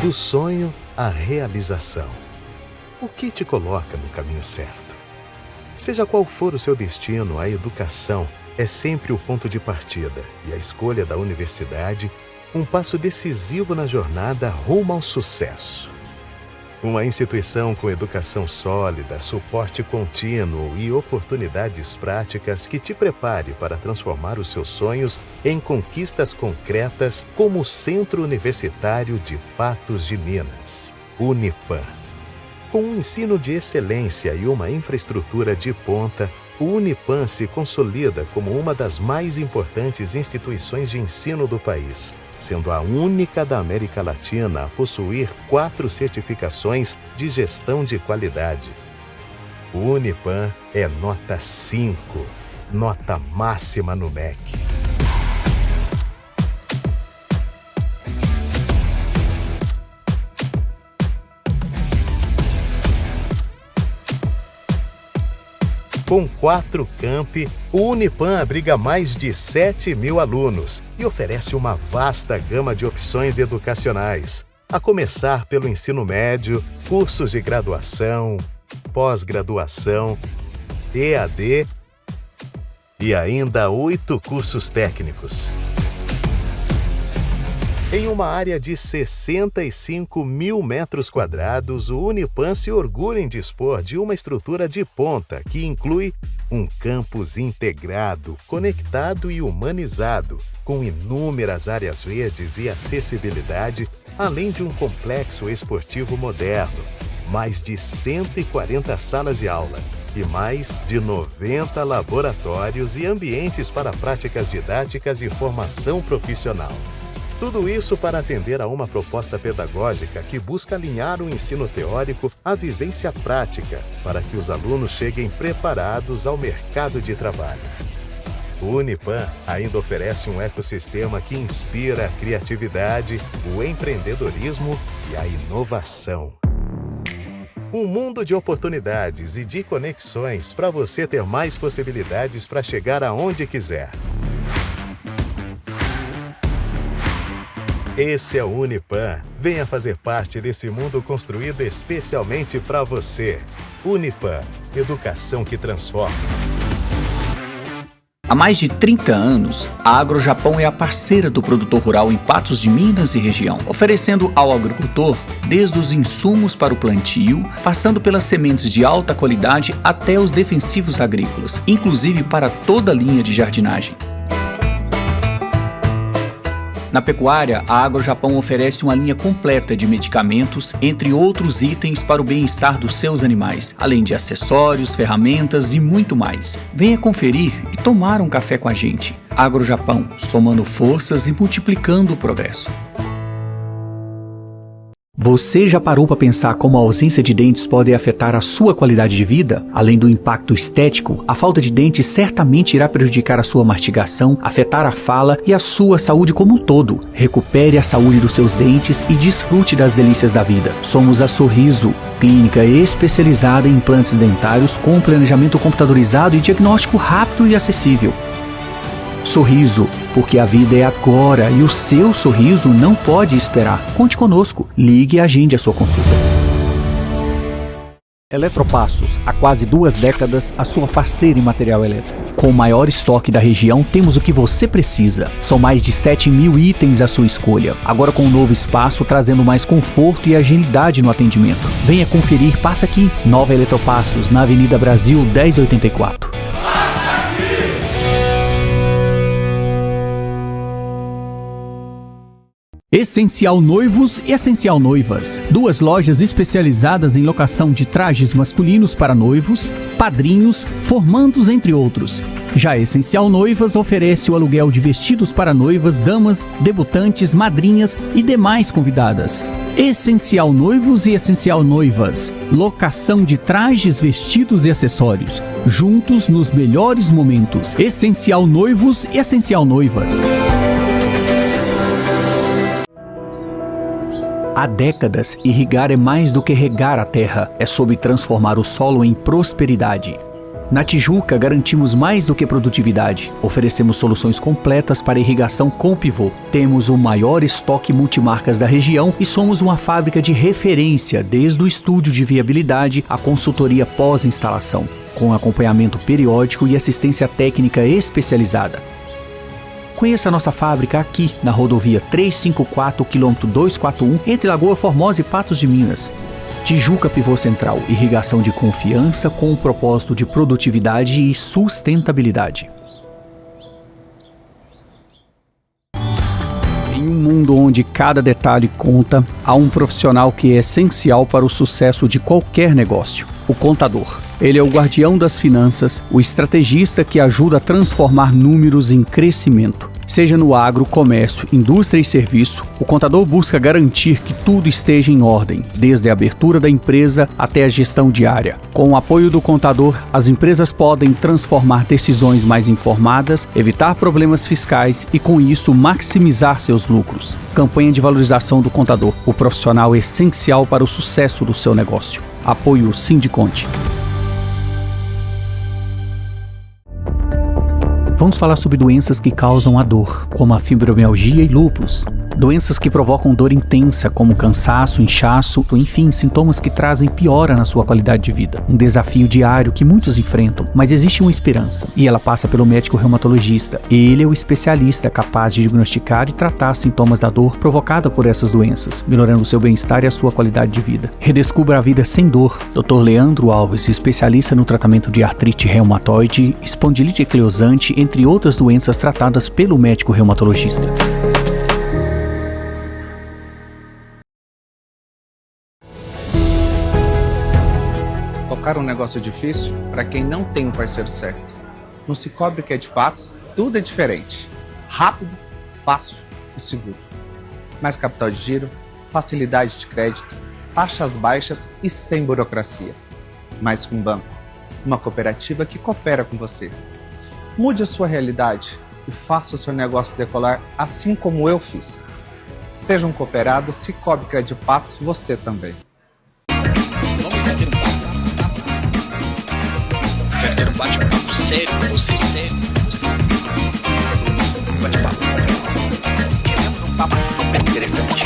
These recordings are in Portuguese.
Do sonho à realização. O que te coloca no caminho certo? Seja qual for o seu destino, a educação é sempre o ponto de partida e a escolha da universidade, um passo decisivo na jornada rumo ao sucesso. Uma instituição com educação sólida, suporte contínuo e oportunidades práticas que te prepare para transformar os seus sonhos em conquistas concretas, como o Centro Universitário de Patos de Minas, Unipan. Com um ensino de excelência e uma infraestrutura de ponta, o Unipan se consolida como uma das mais importantes instituições de ensino do país, sendo a única da América Latina a possuir 4 certificações de gestão de qualidade. O Unipan é nota 5, nota máxima no MEC. Com 4 campi, o Unipan abriga mais de 7.000 alunos e oferece uma vasta gama de opções educacionais, a começar pelo ensino médio, cursos de graduação, pós-graduação, EAD e ainda 8 cursos técnicos. Em uma área de 65.000 metros quadrados, o Unipan se orgulha em dispor de uma estrutura de ponta que inclui um campus integrado, conectado e humanizado, com inúmeras áreas verdes e acessibilidade, além de um complexo esportivo moderno, mais de 140 salas de aula e mais de 90 laboratórios e ambientes para práticas didáticas e formação profissional. Tudo isso para atender a uma proposta pedagógica que busca alinhar o ensino teórico à vivência prática, para que os alunos cheguem preparados ao mercado de trabalho. O Unipan ainda oferece um ecossistema que inspira a criatividade, o empreendedorismo e a inovação. Um mundo de oportunidades e de conexões para você ter mais possibilidades para chegar aonde quiser. Esse é o Unipan. Venha fazer parte desse mundo construído especialmente para você. Unipan, educação que transforma. Há mais de 30 anos, a AgroJapão é a parceira do produtor rural em Patos de Minas e região, oferecendo ao agricultor desde os insumos para o plantio, passando pelas sementes de alta qualidade até os defensivos agrícolas, inclusive para toda a linha de jardinagem. Na pecuária, a AgroJapão oferece uma linha completa de medicamentos, entre outros itens para o bem-estar dos seus animais, além de acessórios, ferramentas e muito mais. Venha conferir e tomar um café com a gente. AgroJapão, somando forças e multiplicando o progresso. Você já parou para pensar como a ausência de dentes pode afetar a sua qualidade de vida? Além do impacto estético, a falta de dentes certamente irá prejudicar a sua mastigação, afetar a fala e a sua saúde como um todo. Recupere a saúde dos seus dentes e desfrute das delícias da vida. Somos a Sorriso, clínica especializada em implantes dentários com planejamento computadorizado e diagnóstico rápido e acessível. Sorriso, porque a vida é agora e o seu sorriso não pode esperar. Conte conosco, ligue e agende a sua consulta. Eletropassos, há quase 2 décadas, a sua parceira em material elétrico. Com o maior estoque da região, temos o que você precisa. São mais de 7.000 itens à sua escolha. Agora com um novo espaço, trazendo mais conforto e agilidade no atendimento. Venha conferir, passa aqui. Nova Eletropassos, na Avenida Brasil 1084. Essencial Noivos e Essencial Noivas. 2 lojas especializadas em locação de trajes masculinos para noivos, padrinhos, formandos, entre outros. Já Essencial Noivas oferece o aluguel de vestidos para noivas, damas, debutantes, madrinhas e demais convidadas. Essencial Noivos e Essencial Noivas. Locação de trajes, vestidos e acessórios. Juntos nos melhores momentos. Essencial Noivos e Essencial Noivas. Há décadas, irrigar é mais do que regar a terra, é sobre transformar o solo em prosperidade. Na Tijuca, garantimos mais do que produtividade. Oferecemos soluções completas para irrigação com pivô. Temos o maior estoque multimarcas da região e somos uma fábrica de referência, desde o estúdio de viabilidade à consultoria pós-instalação, com acompanhamento periódico e assistência técnica especializada. Conheça a nossa fábrica aqui, na rodovia 354, quilômetro 241, entre Lagoa Formosa e Patos de Minas. Tijuca Pivô Central, irrigação de confiança com o propósito de produtividade e sustentabilidade. Em um mundo onde cada detalhe conta, há um profissional que é essencial para o sucesso de qualquer negócio: o contador. Ele é o guardião das finanças, o estrategista que ajuda a transformar números em crescimento. Seja no agro, comércio, indústria e serviço, o contador busca garantir que tudo esteja em ordem, desde a abertura da empresa até a gestão diária. Com o apoio do contador, as empresas podem transformar decisões mais informadas, evitar problemas fiscais e, com isso, maximizar seus lucros. Campanha de valorização do contador, o profissional essencial para o sucesso do seu negócio. Apoio Sindiconte. Vamos falar sobre doenças que causam a dor, como a fibromialgia e lúpus. Doenças que provocam dor intensa, como cansaço, inchaço, enfim, sintomas que trazem piora na sua qualidade de vida. Um desafio diário que muitos enfrentam, mas existe uma esperança, e ela passa pelo médico reumatologista. Ele é o especialista capaz de diagnosticar e tratar sintomas da dor provocada por essas doenças, melhorando o seu bem-estar e a sua qualidade de vida. Redescubra a vida sem dor. Dr. Leandro Alves, especialista no tratamento de artrite reumatoide, espondilite ecleosante, entre outras doenças tratadas pelo médico reumatologista. Tocar um negócio difícil para quem não tem um parceiro certo. No Cicobi que é de Patos, tudo é diferente. Rápido, fácil e seguro. Mais capital de giro, facilidade de crédito, taxas baixas e sem burocracia. Mais que um banco, uma cooperativa que coopera com você. Mude a sua realidade e faça o seu negócio decolar assim como eu fiz. Seja um cooperado Cicobi que é de Patos, você também. Quero ter um bate-papo sério com você, sério. Bate-papo. Queremos um papo interessante.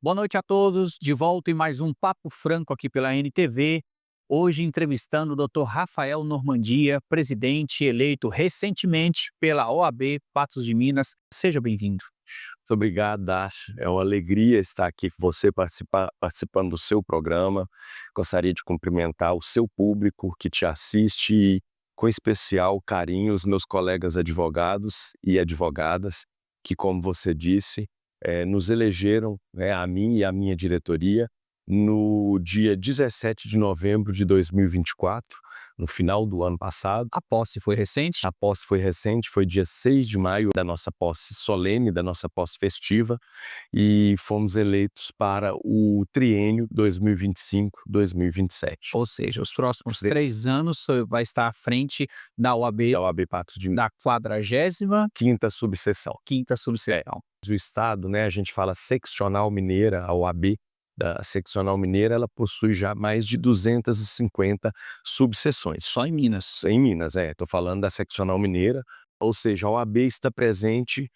Boa noite a todos, de volta em mais um Papo Franco aqui pela NTV. Hoje entrevistando o Dr. Rafael Normandia, presidente eleito recentemente pela OAB Patos de Minas. Seja bem-vindo. Muito obrigado, Dácio. É uma alegria estar aqui com você participando do seu programa. Gostaria de cumprimentar o seu público que te assiste e, com especial carinho, os meus colegas advogados e advogadas que, como você disse, nos elegeram, a mim e a minha diretoria, no dia 17 de novembro de 2024, no final do ano passado. A posse foi recente? A posse foi recente, foi dia 6 de maio da nossa posse solene, da nossa posse festiva, e fomos eleitos para o triênio 2025-2027. Ou seja, os próximos 3 anos vai estar à frente da OAB, Patos de Minas, da 45ª subseção. subseção. O Estado, a gente fala seccional mineira, a OAB da seccional mineira, ela possui já mais de 250 subseções. Só em Minas? Em Minas, estou falando da seccional mineira, ou seja, a OAB está presente,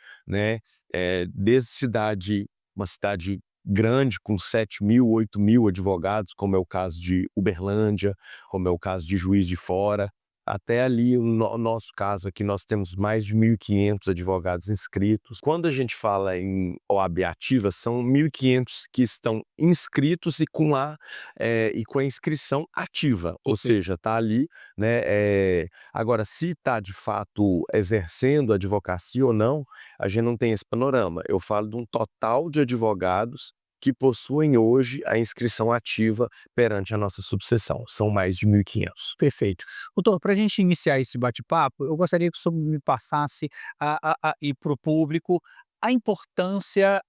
desde uma cidade grande, com 7.000, 8.000 advogados, como é o caso de Uberlândia, como é o caso de Juiz de Fora, até ali, no nosso caso aqui, nós temos mais de 1.500 advogados inscritos. Quando a gente fala em OAB ativa, são 1.500 que estão inscritos e com a inscrição ativa, ou seja, está ali, Agora, se está de fato exercendo a advocacia ou não, a gente não tem esse panorama. Eu falo de um total de advogados que possuem hoje a inscrição ativa perante a nossa subseção. São mais de 1.500. Perfeito. Doutor, para a gente iniciar esse bate-papo, eu gostaria que o senhor me passasse e para o público a importância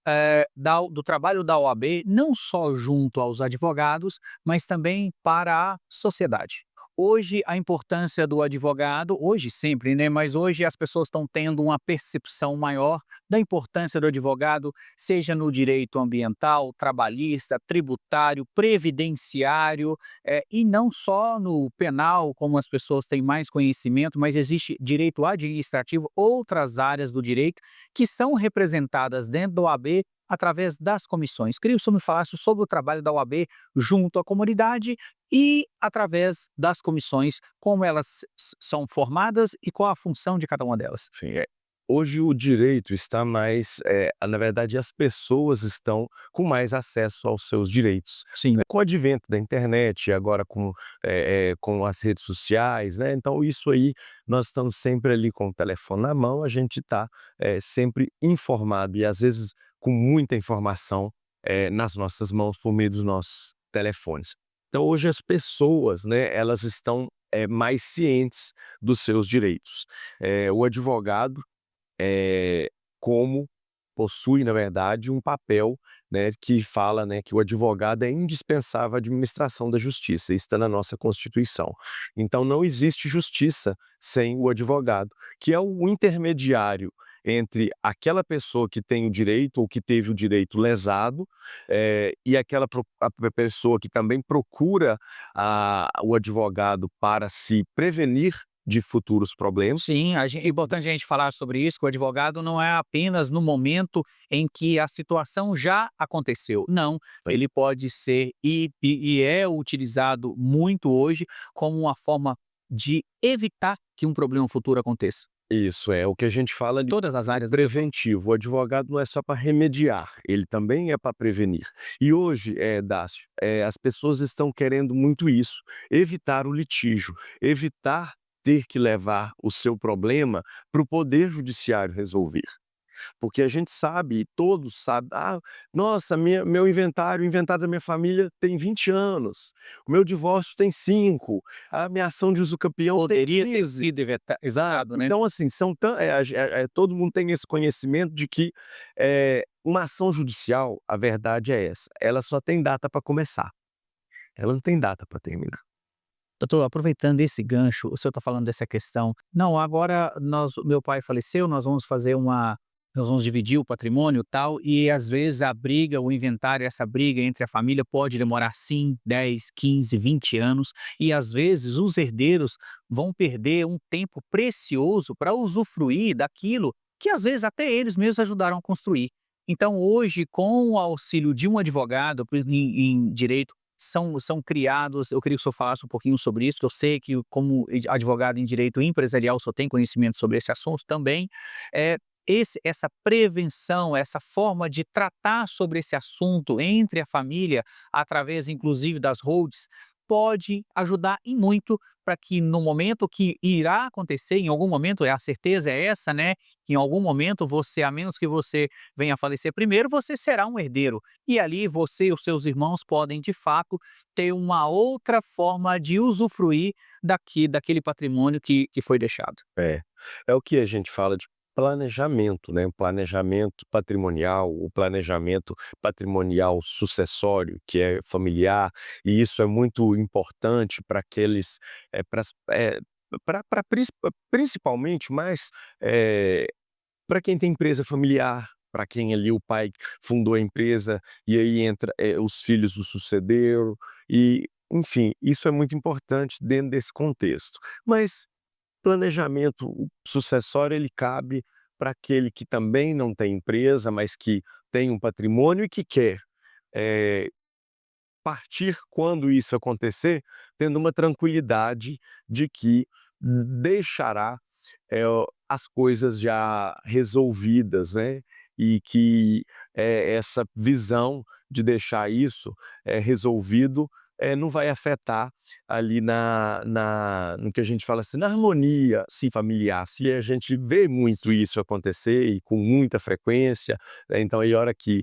do trabalho da OAB, não só junto aos advogados, mas também para a sociedade. Hoje, a importância do advogado, hoje sempre, né? Mas hoje as pessoas estão tendo uma percepção maior da importância do advogado, seja no direito ambiental, trabalhista, tributário, previdenciário, e não só no penal, como as pessoas têm mais conhecimento, mas existe direito administrativo, outras áreas do direito que são representadas dentro da OAB através das comissões. Queria que o senhor me falasse sobre o trabalho da OAB junto à comunidade e através das comissões, como elas são formadas e qual a função de cada uma delas. Sim, hoje o direito está mais, na verdade as pessoas estão com mais acesso aos seus direitos. Sim. Com o advento da internet, agora com as redes sociais, né, então isso aí, nós estamos sempre ali com o telefone na mão, a gente está sempre informado e às vezes com muita informação, nas nossas mãos por meio dos nossos telefones. Então hoje as pessoas, né, elas estão, mais cientes dos seus direitos. O advogado, como possui, na verdade, um papel, né, que fala, né, que o advogado é indispensável à administração da justiça, isso está na nossa Constituição. Então não existe justiça sem o advogado, que é o intermediário entre aquela pessoa que tem o direito ou que teve o direito lesado, e a pessoa que também procura o advogado para se prevenir de futuros problemas. Sim, é importante a gente falar sobre isso, que o advogado não é apenas no momento em que a situação já aconteceu. Não, ele pode ser e é utilizado muito hoje como uma forma de evitar que um problema futuro aconteça. Isso, é o que a gente fala de Todas as áreas. preventivo. O advogado não é só para remediar, ele também é para prevenir. E hoje, Dácio, as pessoas estão querendo muito isso, evitar o litígio, evitar ter que levar o seu problema para o poder judiciário resolver. Porque a gente sabe, todos sabem, nossa, meu inventário, o inventário da minha família tem 20 anos, o meu divórcio tem 5, a minha ação de usucapião tem Poderia ter 15. sido evitado, né? Então, assim, todo mundo tem esse conhecimento de que uma ação judicial, a verdade é essa, ela só tem data para começar, ela não tem data para terminar. Doutor, aproveitando esse gancho, o senhor está falando dessa questão. Não, agora meu pai faleceu, nós vamos dividir o patrimônio e tal, e às vezes a briga, o inventário, essa briga entre a família pode demorar sim 10, 15, 20 anos, e às vezes os herdeiros vão perder um tempo precioso para usufruir daquilo que às vezes até eles mesmos ajudaram a construir. Então hoje, com o auxílio de um advogado em direito, são criados, eu queria que o senhor falasse um pouquinho sobre isso, que eu sei que como advogado em direito empresarial, o senhor tem conhecimento sobre esse assunto também, essa prevenção, essa forma de tratar sobre esse assunto entre a família, através inclusive das holdings, pode ajudar e muito para que no momento que irá acontecer, em algum momento, a certeza é essa, né, que em algum momento você, a menos que você venha a falecer primeiro, você será um herdeiro. E ali você e os seus irmãos podem, de fato, ter uma outra forma de usufruir daquele patrimônio que foi deixado. É o que a gente fala de planejamento, né, o planejamento patrimonial, o planejamento patrimonial sucessório, que é familiar, e isso é muito importante para aqueles, principalmente, mas para quem tem empresa familiar, para quem ali o pai fundou a empresa e aí entra, os filhos o sucederam e, enfim, isso é muito importante dentro desse contexto. Mas planejamento sucessório, ele cabe para aquele que também não tem empresa, mas que tem um patrimônio e que quer, partir quando isso acontecer, tendo uma tranquilidade de que deixará, as coisas já resolvidas, né, e que, essa visão de deixar isso, resolvido, não vai afetar ali no que a gente fala assim, na harmonia, familiar. Se a gente vê muito isso acontecer e com muita frequência, então aí a hora que,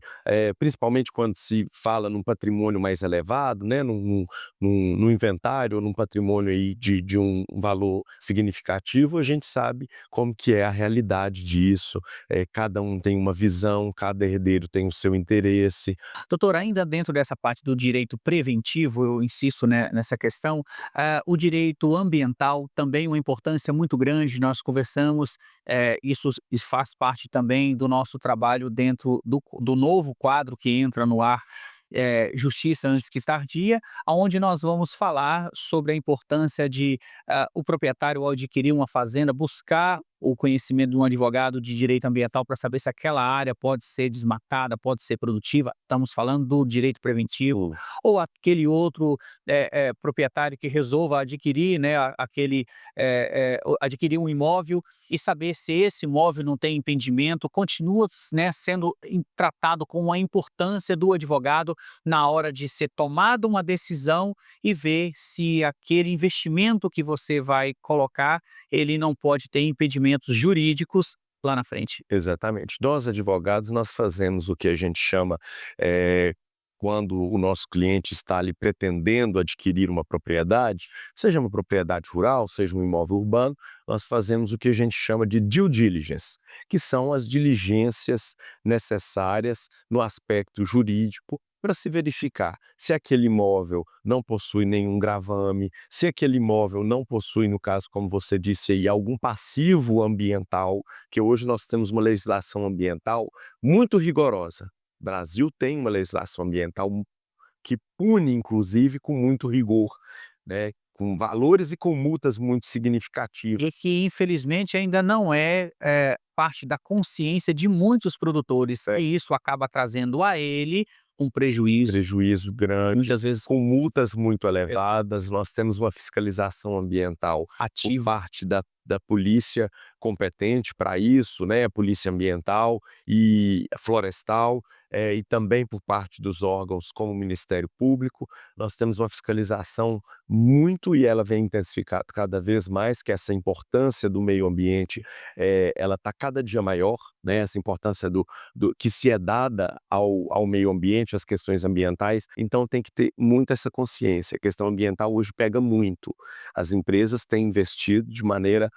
principalmente quando se fala num patrimônio mais elevado, né, num inventário ou num patrimônio aí de um valor significativo, a gente sabe como que é a realidade disso, cada um tem uma visão, cada herdeiro tem o seu interesse. Doutor, ainda dentro dessa parte do direito preventivo, eu insisto nessa questão, o direito ambiental também uma importância muito grande, nós conversamos, isso faz parte também do nosso trabalho dentro do novo quadro que entra no ar, Justiça Antes que Tardia, aonde nós vamos falar sobre a importância de, o proprietário ao adquirir uma fazenda buscar o conhecimento de um advogado de direito ambiental para saber se aquela área pode ser desmatada, pode ser produtiva, estamos falando do direito preventivo, ou aquele outro, proprietário que resolva adquirir, né, adquirir um imóvel e saber se esse imóvel não tem impedimento, continua, né, sendo tratado com a importância do advogado na hora de ser tomada uma decisão e ver se aquele investimento que você vai colocar, ele não pode ter impedimentos jurídicos lá na frente. Exatamente. Nós, advogados, nós fazemos o que a gente chama, quando o nosso cliente está ali pretendendo adquirir uma propriedade, seja uma propriedade rural, seja um imóvel urbano, nós fazemos o que a gente chama de due diligence, que são as diligências necessárias no aspecto jurídico para se verificar se aquele imóvel não possui nenhum gravame, se aquele imóvel não possui, no caso, como você disse aí, algum passivo ambiental, que hoje nós temos uma legislação ambiental muito rigorosa. O Brasil tem uma legislação ambiental que pune, inclusive, com muito rigor, né, com valores e com multas muito significativas. E que infelizmente ainda não parte da consciência de muitos produtores, e isso acaba trazendo a ele um Prejuízo grande, muitas vezes com multas muito elevadas. Nós temos uma fiscalização ambiental por ativo. parte da polícia competente para isso, né, a polícia ambiental e florestal, e também por parte dos órgãos como o Ministério Público. Nós temos uma fiscalização muito, e ela vem intensificada cada vez mais, que essa importância do meio ambiente, ela está cada dia maior, né, essa importância que se é dada ao meio ambiente, às questões ambientais. Então tem que ter muito essa consciência. A questão ambiental hoje pega muito. As empresas têm investido de maneira,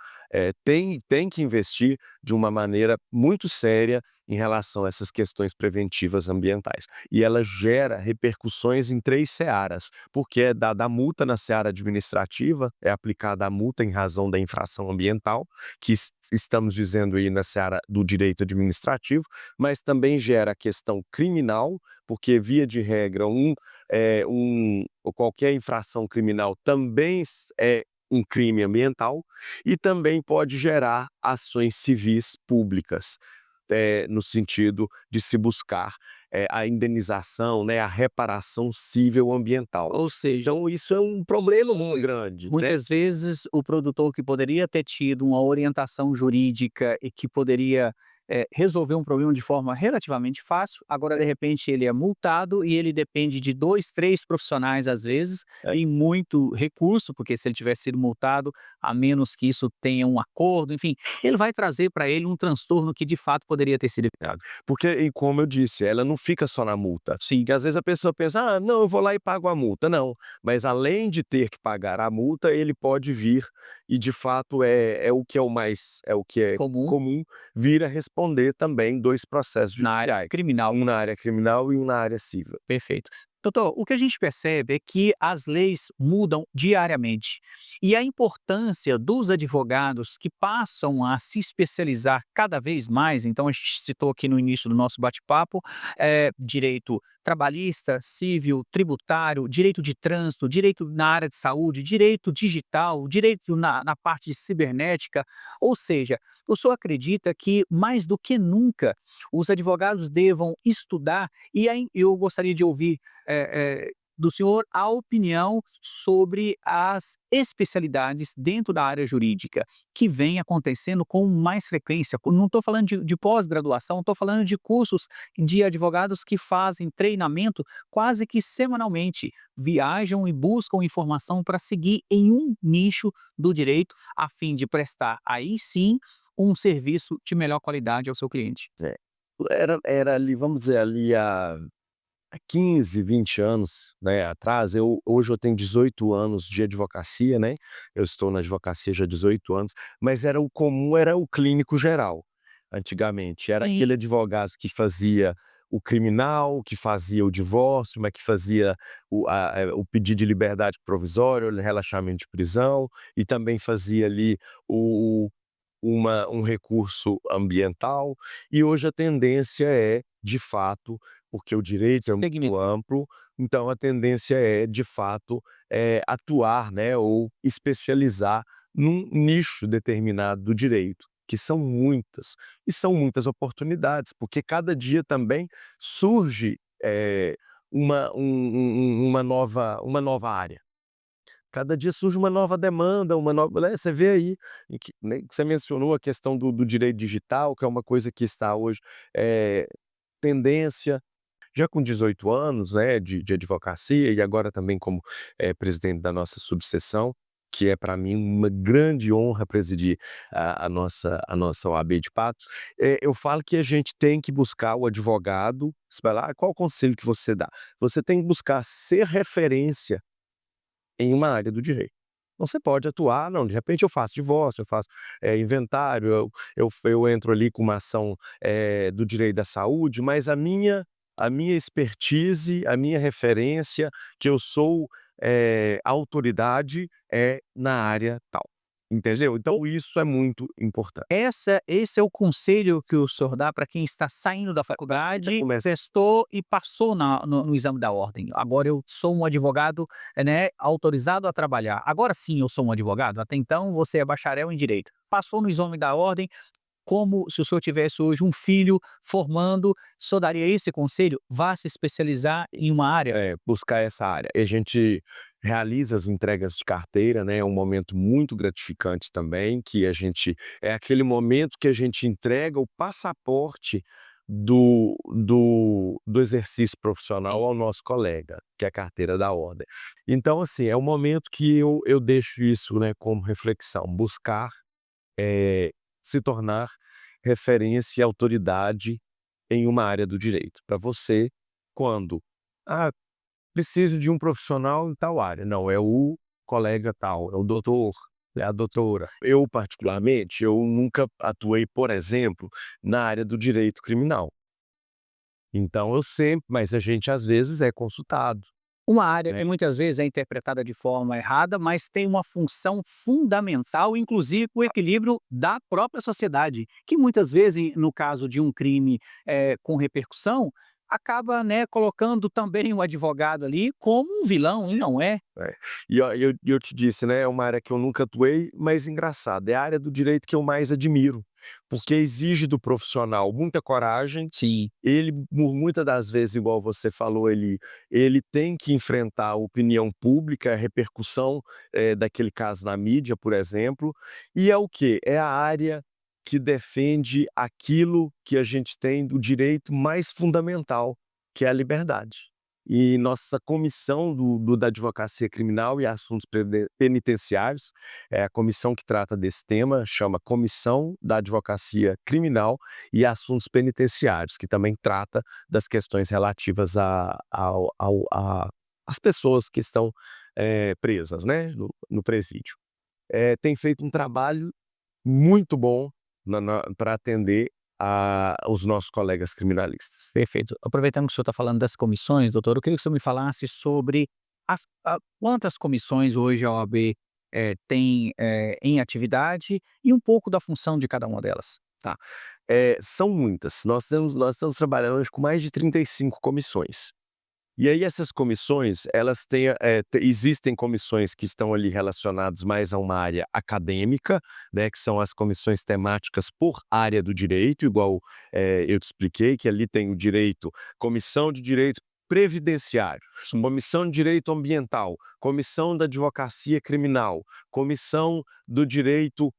tem que investir de uma maneira muito séria em relação a essas questões preventivas ambientais. E ela gera repercussões em 3 searas, porque é dada a multa na seara administrativa, é aplicada a multa em razão da infração ambiental, que estamos dizendo aí na seara do direito administrativo, mas também gera a questão criminal, porque via de regra ou qualquer infração criminal também é um crime ambiental, e também pode gerar ações civis públicas, no sentido de se buscar a indenização, né, a reparação civil ambiental. Ou seja, Então isso é um problema muito grande, né? muitas vezes o produtor que poderia ter tido uma orientação jurídica e que poderia resolver um problema de forma relativamente fácil, agora de repente ele é multado e ele depende de 2, 3 profissionais às vezes, e muito recurso, porque se ele tivesse sido multado, a menos que isso tenha um acordo, enfim, ele vai trazer para ele um transtorno que de fato poderia ter sido evitado. Porque, e como eu disse, ela não fica só na multa. Sim, que às vezes a pessoa pensa, não, eu vou lá e pago a multa. Não, mas além de ter que pagar a multa, ele pode vir, e de fato é o que é comum, vir a responder também 2 processos Na área judiciais. criminal. Um na área criminal e um na área civil. Perfeito. Doutor, o que a gente percebe é que as leis mudam diariamente e a importância dos advogados que passam a se especializar cada vez mais, então a gente citou aqui no início do nosso bate-papo, direito trabalhista, civil, tributário, direito de trânsito, direito na área de saúde, direito digital, direito na parte de cibernética, ou seja, o senhor acredita que mais do que nunca os advogados devam estudar, e aí eu gostaria de ouvir do senhor a opinião sobre as especialidades dentro da área jurídica que vem acontecendo com mais frequência. Não estou falando de pós-graduação, estou falando de cursos de advogados que fazem treinamento quase que semanalmente, viajam e buscam informação para seguir em um nicho do direito, a fim de prestar aí sim um serviço de melhor qualidade ao seu cliente. Era ali, vamos dizer, ali há 15, 20 anos, né, atrás. Hoje eu tenho 18 anos de advocacia, né? Eu estou na advocacia já há 18 anos, mas era o comum, era o clínico geral. Antigamente, era Sim. aquele advogado que fazia o criminal, que fazia o divórcio, mas que fazia o pedido de liberdade provisória, o relaxamento de prisão, e também fazia ali um recurso ambiental. E hoje a tendência é, de fato, porque o direito é muito amplo, então a tendência é, de fato, atuar, né, ou especializar num nicho determinado do direito, que são muitas, e são muitas oportunidades, porque cada dia também surge uma nova área. Cada dia surge uma nova demanda, uma nova, né, você vê aí, né, que você mencionou a questão do direito digital, que é uma coisa que está hoje, tendência. Já com 18 anos, né, de advocacia e agora também como presidente da nossa subseção, que é para mim uma grande honra presidir a nossa OAB de Patos, eu falo que a gente tem que buscar o advogado. Você vai lá, qual o conselho que você dá? Você tem que buscar ser referência em uma área do direito. Então você pode atuar, não, de repente eu faço divórcio, eu faço inventário, eu entro ali com uma ação do direito da saúde, mas a minha expertise, a minha referência, que eu sou autoridade, é na área tal. Entendeu? Então isso é muito importante. Esse é o conselho que o senhor dá para quem está saindo da faculdade, prestou e passou no exame da ordem. Agora eu sou um advogado, né, autorizado a trabalhar. Agora sim eu sou um advogado. Até então você é bacharel em direito. Passou no exame da ordem, como se o senhor tivesse hoje um filho formando, o senhor daria esse conselho? Vá se especializar em uma área. Buscar essa área. A gente realiza as entregas de carteira, né, é um momento muito gratificante também, que é aquele momento que a gente entrega o passaporte do exercício profissional ao nosso colega, que é a carteira da ordem. Então, assim, é um momento que eu deixo isso, né, como reflexão, buscar se tornar referência e autoridade em uma área do direito. Para você, quando preciso de um profissional em tal área. Não, é o colega tal, é o doutor, é a doutora. Eu, particularmente, eu nunca atuei, por exemplo, na área do direito criminal. Então mas a gente às vezes é consultado. Uma área que muitas vezes é interpretada de forma errada, mas tem uma função fundamental, inclusive o equilíbrio da própria sociedade, que muitas vezes, no caso de um crime com repercussão, acaba, né, colocando também o advogado ali como um vilão, e não é. E ó, eu te disse, né, é uma área que eu nunca atuei, mas engraçado, é a área do direito que eu mais admiro, porque exige do profissional muita coragem. Sim. Ele, muitas das vezes, igual você falou, ele tem que enfrentar a opinião pública, a repercussão daquele caso na mídia, por exemplo, e é o quê? É a área que defende aquilo que a gente tem do direito mais fundamental, que é a liberdade. E nossa comissão da Advocacia Criminal e Assuntos Penitenciários, é a comissão que trata desse tema, chama Comissão da Advocacia Criminal e Assuntos Penitenciários, que também trata das questões relativas às pessoas que estão presas, né, no presídio. Tem feito um trabalho muito bom para atender os nossos colegas criminalistas. Perfeito. Aproveitando que o senhor está falando das comissões, doutor, eu queria que o senhor me falasse sobre quantas comissões hoje a OAB tem em atividade e um pouco da função de cada uma delas. Tá. São muitas. Nós estamos trabalhando hoje com mais de 35 comissões. E aí essas comissões, elas existem comissões que estão ali relacionadas mais a uma área acadêmica, né, que são as comissões temáticas por área do direito, igual eu te expliquei, que ali tem o direito, comissão de direito previdenciário, comissão de direito ambiental, comissão da advocacia criminal, comissão do direito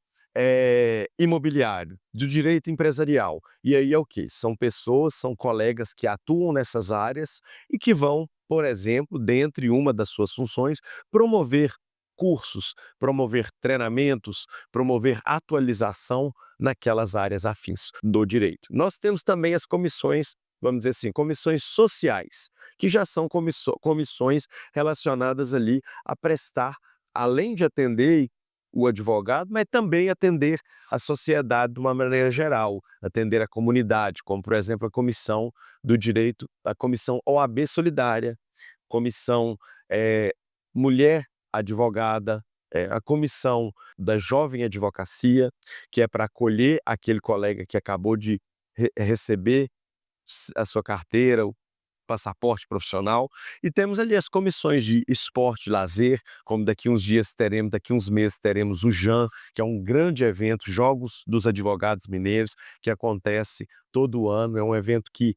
imobiliário, do direito empresarial. E aí é o quê? São pessoas, são colegas que atuam nessas áreas e que vão, por exemplo, dentre uma das suas funções, promover cursos, promover treinamentos, promover atualização naquelas áreas afins do direito. Nós temos também as comissões, vamos dizer assim, comissões sociais, que já são comissões relacionadas ali a prestar, além de atender o advogado, mas também atender a sociedade de uma maneira geral, atender a comunidade, como, por exemplo, a Comissão do Direito, a Comissão OAB Solidária, Comissão Mulher Advogada, a Comissão da Jovem Advocacia, que é para acolher aquele colega que acabou de receber a sua carteira, o passaporte profissional, e temos ali as comissões de esporte e lazer, como daqui uns meses teremos o JAM, que é um grande evento, Jogos dos Advogados Mineiros, que acontece todo ano, é um evento que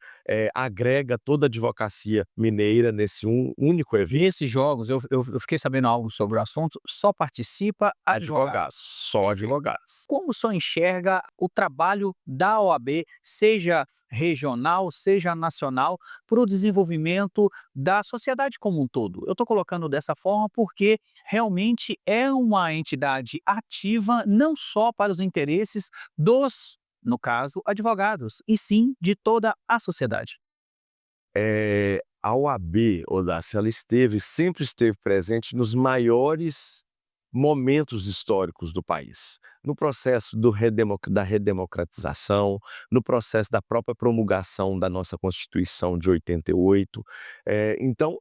agrega toda a advocacia mineira nesse único evento. Nesses jogos, eu fiquei sabendo algo sobre o assunto, só participa advogados. Só advogados. Como o senhor enxerga o trabalho da OAB, seja regional, seja nacional, para o desenvolvimento da sociedade como um todo? Eu estou colocando dessa forma porque realmente é uma entidade ativa não só para os interesses dos, no caso, advogados, e sim de toda a sociedade. A OAB, Odácio, ela sempre esteve presente nos maiores momentos históricos do país. No processo da redemocratização, no processo da própria promulgação da nossa Constituição de 88. Então,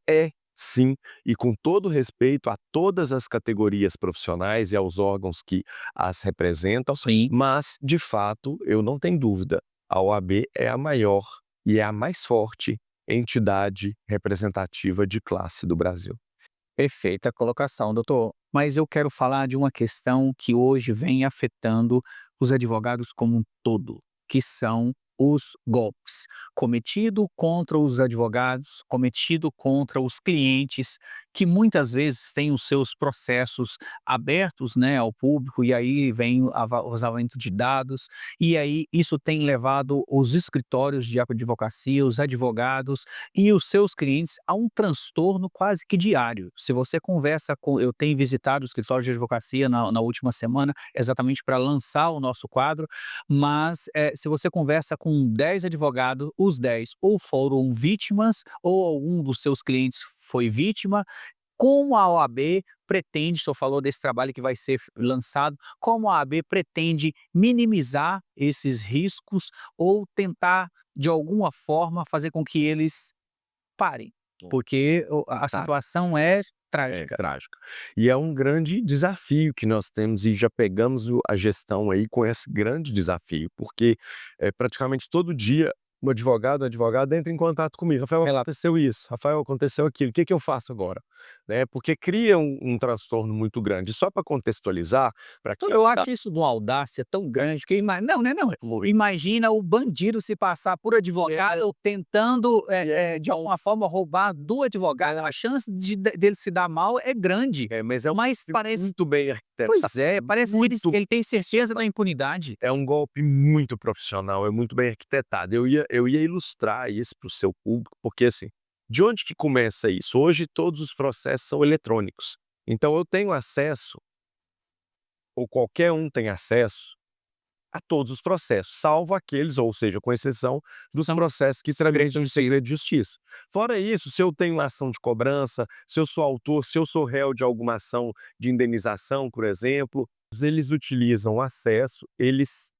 sim, e com todo respeito a todas as categorias profissionais e aos órgãos que as representam, Sim. mas, de fato, eu não tenho dúvida, a OAB é a maior e é a mais forte entidade representativa de classe do Brasil. Perfeita colocação, doutor. Mas eu quero falar de uma questão que hoje vem afetando os advogados como um todo, que são os golpes cometido contra os advogados, cometido contra os clientes, que muitas vezes têm os seus processos abertos, né, ao público, e aí vem o vazamento de dados, e aí isso tem levado os escritórios de advocacia, os advogados e os seus clientes a um transtorno quase que diário. Se você conversa com... Eu tenho visitado o escritório de advocacia na última semana, exatamente para lançar o nosso quadro, mas se você conversa com 10 advogados, os 10 ou foram vítimas, ou algum dos seus clientes foi vítima. Como a OAB pretende, o senhor falou desse trabalho que vai ser lançado, como a OAB pretende minimizar esses riscos ou tentar, de alguma forma, fazer com que eles parem? Porque a situação é É trágica. trágica. E é um grande desafio que nós temos e já pegamos a gestão aí com esse grande desafio, porque praticamente todo dia um advogado entra em contato comigo. Rafael, aconteceu isso. Rafael, aconteceu aquilo. O que eu faço agora? Né? Porque cria um transtorno muito grande. Só para contextualizar, para quem Eu está... acho isso de uma audácia tão grande que não, não. Imagina o bandido se passar por advogado tentando, de alguma forma, roubar do advogado. A chance dele se dar mal é grande. mas é Mas parece... muito bem arquitetado. Pois é, parece que ele tem certeza da impunidade. É um golpe muito profissional, é muito bem arquitetado. Eu ia ilustrar isso para o seu público, porque assim, de onde que começa isso? Hoje todos os processos são eletrônicos. Então eu tenho acesso, ou qualquer um tem acesso, a todos os processos, salvo aqueles, ou seja, com exceção dos processos que extraditam de segredo de justiça. Fora isso, se eu tenho uma ação de cobrança, se eu sou autor, se eu sou réu de alguma ação de indenização, por exemplo, eles utilizam o acesso, eles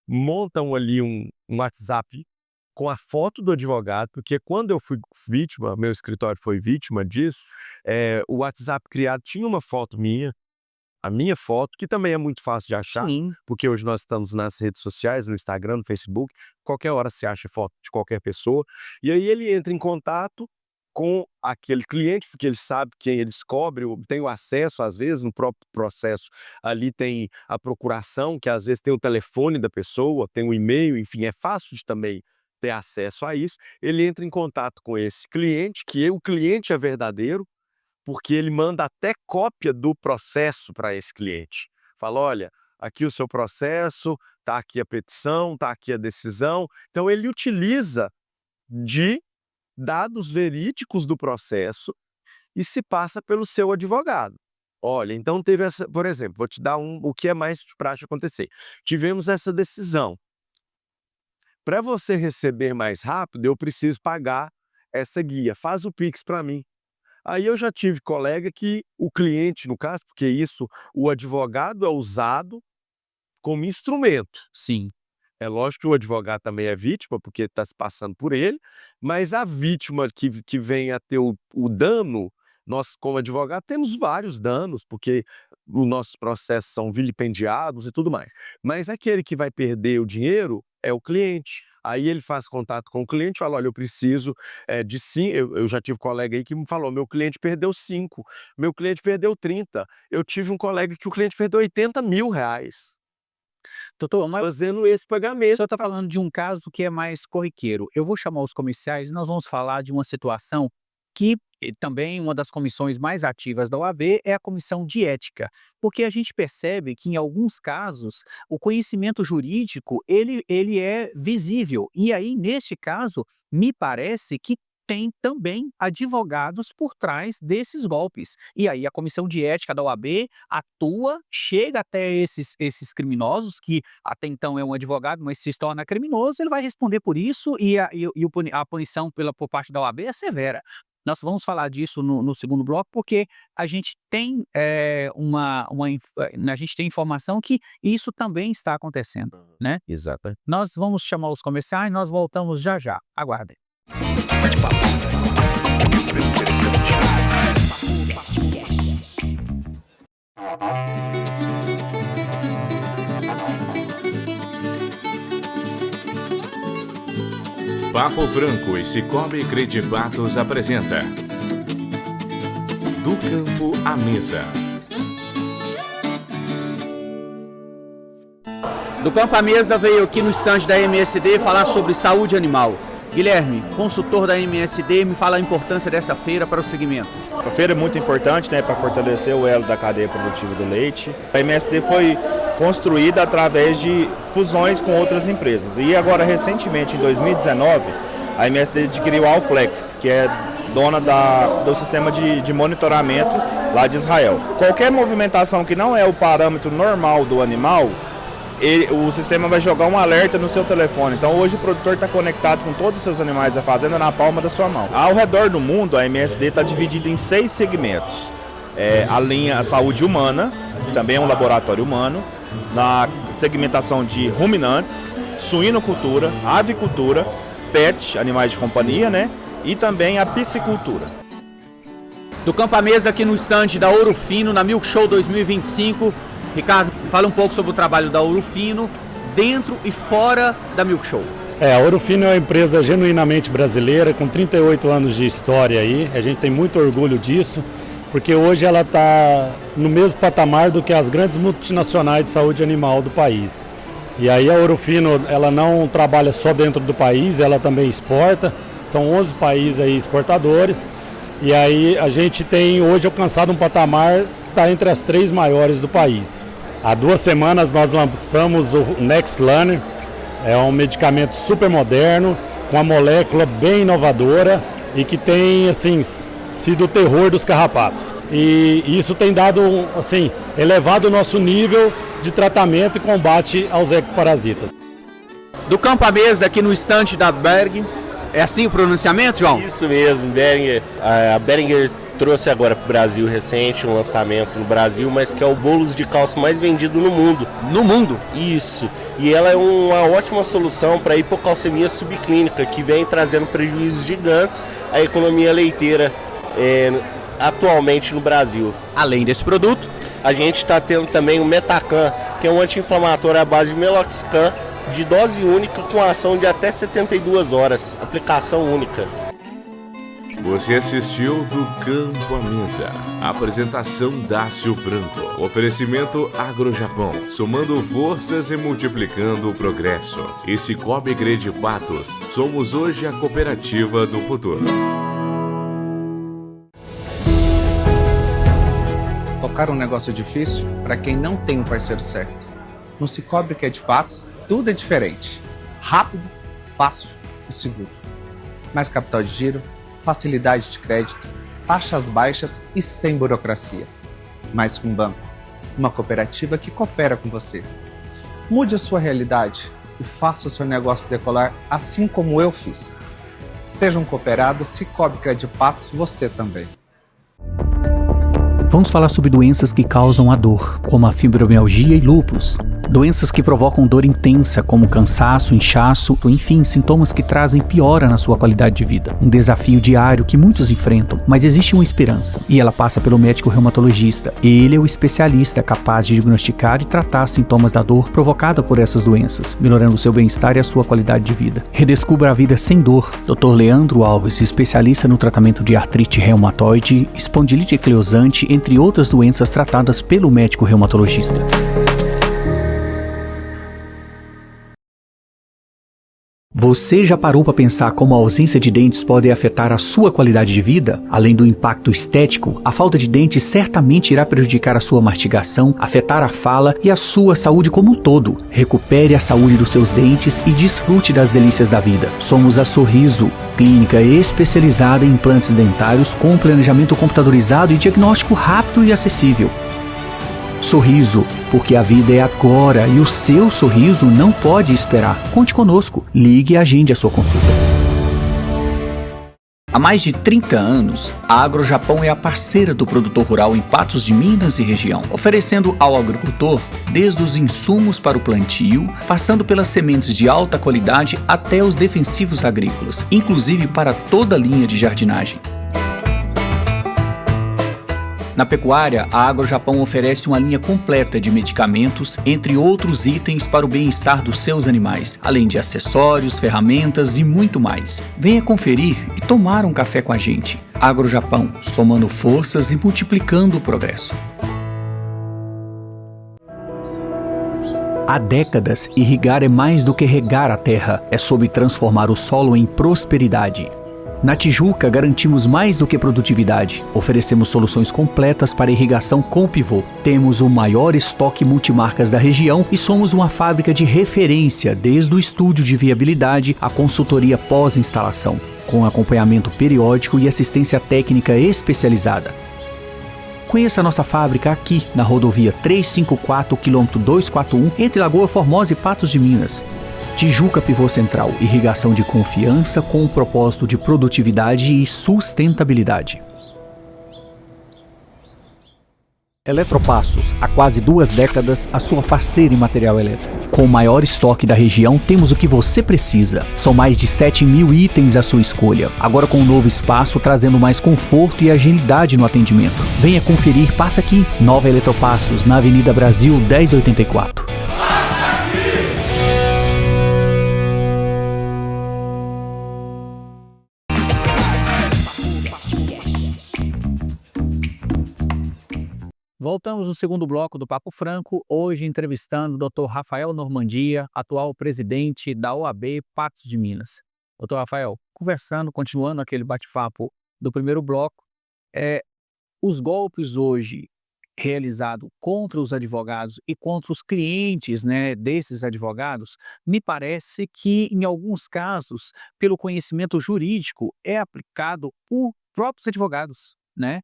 montam ali um WhatsApp com a foto do advogado, porque quando eu fui vítima, meu escritório foi vítima disso, o WhatsApp criado tinha uma foto minha, a minha foto, que também é muito fácil de achar, Sim. porque hoje nós estamos nas redes sociais, no Instagram, no Facebook, qualquer hora se acha foto de qualquer pessoa, e aí ele entra em contato com aquele cliente, porque ele sabe quem ele descobre, tem o acesso, às vezes, no próprio processo, ali tem a procuração, que às vezes tem o telefone da pessoa, tem o e-mail, enfim, é fácil de também ter acesso a isso. Ele entra em contato com esse cliente, que o cliente é verdadeiro, porque ele manda até cópia do processo para esse cliente. Fala, olha, aqui o seu processo, está aqui a petição, está aqui a decisão. Então ele utiliza de dados verídicos do processo e se passa pelo seu advogado. Olha, então teve essa, por exemplo, vou te dar o que é mais prático acontecer. Tivemos essa decisão. Para você receber mais rápido, eu preciso pagar essa guia. Faz o Pix para mim. Aí eu já tive colega que o cliente, no caso, porque isso, o advogado é usado como instrumento. Sim. É lógico que o advogado também é vítima, porque está se passando por ele, mas a vítima que vem a ter o dano, nós, como advogado, temos vários danos, porque os nossos processos são vilipendiados e tudo mais. Mas aquele que vai perder o dinheiro é o cliente. Aí ele faz contato com o cliente e fala: olha, eu preciso de 5. Eu já tive colega aí que me falou: meu cliente perdeu 5, meu cliente perdeu 30. Eu tive um colega que o cliente perdeu 80 mil reais. Doutor, mas Fazendo esse o pagamento. senhor está falando de um caso que é mais corriqueiro. Eu vou chamar os comerciais e nós vamos falar de uma situação que também uma das comissões mais ativas da OAB é a comissão de ética, porque a gente percebe que em alguns casos o conhecimento jurídico ele é visível e aí neste caso me parece que tem também advogados por trás desses golpes. E aí a comissão de ética da OAB atua, chega até esses criminosos, que até então é um advogado, mas se torna criminoso, ele vai responder por isso e a punição por parte da OAB é severa. Nós vamos falar disso no segundo bloco, porque a gente tem a gente tem informação que isso também está acontecendo, né? Exato. Nós vamos chamar os comerciais, nós voltamos já já. Aguardem. Bate-papo. Papo Branco e Sicoob Credipatos apresenta Do Campo à Mesa. Do Campo à Mesa veio aqui no estande da MSD falar sobre saúde animal. Guilherme, consultor da MSD, me fala a importância dessa feira para o segmento. A feira é muito importante, né, para fortalecer o elo da cadeia produtiva do leite. A MSD foi construída através de fusões com outras empresas. E agora, recentemente, em 2019, a MSD adquiriu a Alflex, que é dona do sistema de monitoramento lá de Israel. Qualquer movimentação que não é o parâmetro normal do animal, o sistema vai jogar um alerta no seu telefone. Então hoje o produtor está conectado com todos os seus animais da fazenda na palma da sua mão. Ao redor do mundo, a MSD está dividida em 6 segmentos. A linha saúde humana, que também é um laboratório humano, na segmentação de ruminantes, suinocultura, avicultura, pet, animais de companhia, né? E também a piscicultura. Do Campo à Mesa aqui no estande da Ouro Fino, na Milk Show 2025. Ricardo, fala um pouco sobre o trabalho da Ouro Fino, dentro e fora da Milk Show. A Ouro Fino é uma empresa genuinamente brasileira, com 38 anos de história aí. A gente tem muito orgulho disso, porque hoje ela está no mesmo patamar do que as grandes multinacionais de saúde animal do país. E aí a Ouro Fino, ela não trabalha só dentro do país, ela também exporta. São 11 países aí exportadores. E aí a gente tem hoje alcançado um patamar que está entre as 3 maiores do país. Há 2 semanas nós lançamos o Nexlaner, é um medicamento super moderno, com uma molécula bem inovadora e que tem assim, sido o terror dos carrapatos. E isso tem dado, assim, elevado o nosso nível de tratamento e combate aos ecoparasitas. Do Campo à Mesa aqui no estande da Berg. É assim o pronunciamento, João? Isso mesmo, Beringer. A Beringer trouxe agora para o Brasil recente um lançamento no Brasil, mas que é o bolos de cálcio mais vendido no mundo. No mundo? Isso. E ela é uma ótima solução para a hipocalcemia subclínica, que vem trazendo prejuízos gigantes à economia leiteira atualmente no Brasil. Além desse produto, a gente está tendo também o Metacan, que é um anti-inflamatório à base de Meloxicam, de dose única com ação de até 72 horas, aplicação única. Você assistiu Do Campo à Mesa. Apresentação Dácio Branco. Oferecimento Agrojapão, somando forças e multiplicando o progresso. E Sicoob Credipatos, somos hoje a cooperativa do futuro. Tocar um negócio difícil para quem não tem um parceiro certo. No Sicoob Credipatos, tudo é diferente. Rápido, fácil e seguro. Mais capital de giro, facilidade de crédito, taxas baixas e sem burocracia. Mais que um banco, uma cooperativa que coopera com você. Mude a sua realidade e faça o seu negócio decolar assim como eu fiz. Seja um cooperado Sicoob Credipatos você também. Vamos falar sobre doenças que causam a dor, como a fibromialgia e lúpus. Doenças que provocam dor intensa, como cansaço, inchaço, enfim, sintomas que trazem piora na sua qualidade de vida. Um desafio diário que muitos enfrentam, mas existe uma esperança, e ela passa pelo médico reumatologista. Ele é o especialista capaz de diagnosticar e tratar sintomas da dor provocada por essas doenças, melhorando o seu bem-estar e a sua qualidade de vida. Redescubra a vida sem dor. Dr. Leandro Alves, especialista no tratamento de artrite reumatoide, espondilite ecleosante, entre outras doenças tratadas pelo médico reumatologista. Você já parou para pensar como a ausência de dentes pode afetar a sua qualidade de vida? Além do impacto estético, a falta de dentes certamente irá prejudicar a sua mastigação, afetar a fala e a sua saúde como um todo. Recupere a saúde dos seus dentes e desfrute das delícias da vida. Somos a Sorriso, clínica especializada em implantes dentários com planejamento computadorizado e diagnóstico rápido e acessível. Sorriso, porque a vida é agora e o seu sorriso não pode esperar. Conte conosco, ligue e agende a sua consulta. Há mais de 30 anos, a AgroJapão é a parceira do produtor rural em Patos de Minas e região, oferecendo ao agricultor desde os insumos para o plantio, passando pelas sementes de alta qualidade até os defensivos agrícolas, inclusive para toda a linha de jardinagem. Na pecuária, a AgroJapão oferece uma linha completa de medicamentos, entre outros itens para o bem-estar dos seus animais, além de acessórios, ferramentas e muito mais. Venha conferir e tomar um café com a gente. AgroJapão, somando forças e multiplicando o progresso. Há décadas, irrigar é mais do que regar a terra, é sobre transformar o solo em prosperidade. Na Tijuca, garantimos mais do que produtividade. Oferecemos soluções completas para irrigação com pivô. Temos o maior estoque multimarcas da região e somos uma fábrica de referência, desde o estúdio de viabilidade à consultoria pós-instalação, com acompanhamento periódico e assistência técnica especializada. Conheça a nossa fábrica aqui, na rodovia 354, quilômetro 241, entre Lagoa Formosa e Patos de Minas. Tijuca Pivô Central, irrigação de confiança com o propósito de produtividade e sustentabilidade. Eletropassos, há quase 2 décadas, a sua parceira em material elétrico. Com o maior estoque da região, temos o que você precisa. São mais de 7.000 itens à sua escolha. Agora com um novo espaço, trazendo mais conforto e agilidade no atendimento. Venha conferir, passa aqui. Nova Eletropassos, na Avenida Brasil 1084. Voltamos no segundo bloco do Papo Franco, hoje entrevistando o Dr. Rafael Normandia, atual presidente da OAB Patos de Minas. Dr. Rafael, conversando, continuando aquele bate-papo do primeiro bloco, os golpes hoje realizados contra os advogados e contra os clientes, né, desses advogados, me parece que, em alguns casos, pelo conhecimento jurídico, é aplicado por próprios advogados, né?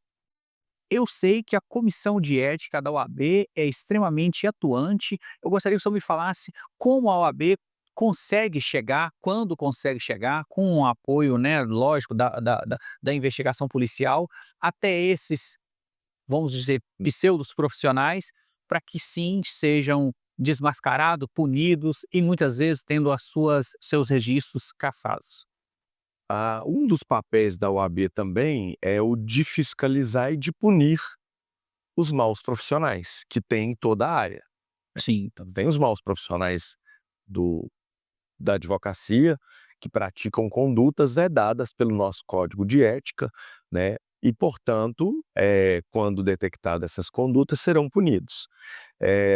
Eu sei que a comissão de ética da OAB é extremamente atuante. Eu gostaria que o senhor me falasse como a OAB consegue chegar, quando consegue chegar, com o apoio, né, lógico, da investigação policial, até esses, vamos dizer, pseudos profissionais, para que sim sejam desmascarados, punidos e muitas vezes tendo seus registros cassados. Um dos papéis da OAB também é o de fiscalizar e de punir os maus profissionais, que tem em toda a área. Sim. Então, tem os maus profissionais da advocacia, que praticam condutas vedadas pelo nosso Código de Ética, né? E, portanto, quando detectadas essas condutas, serão punidos.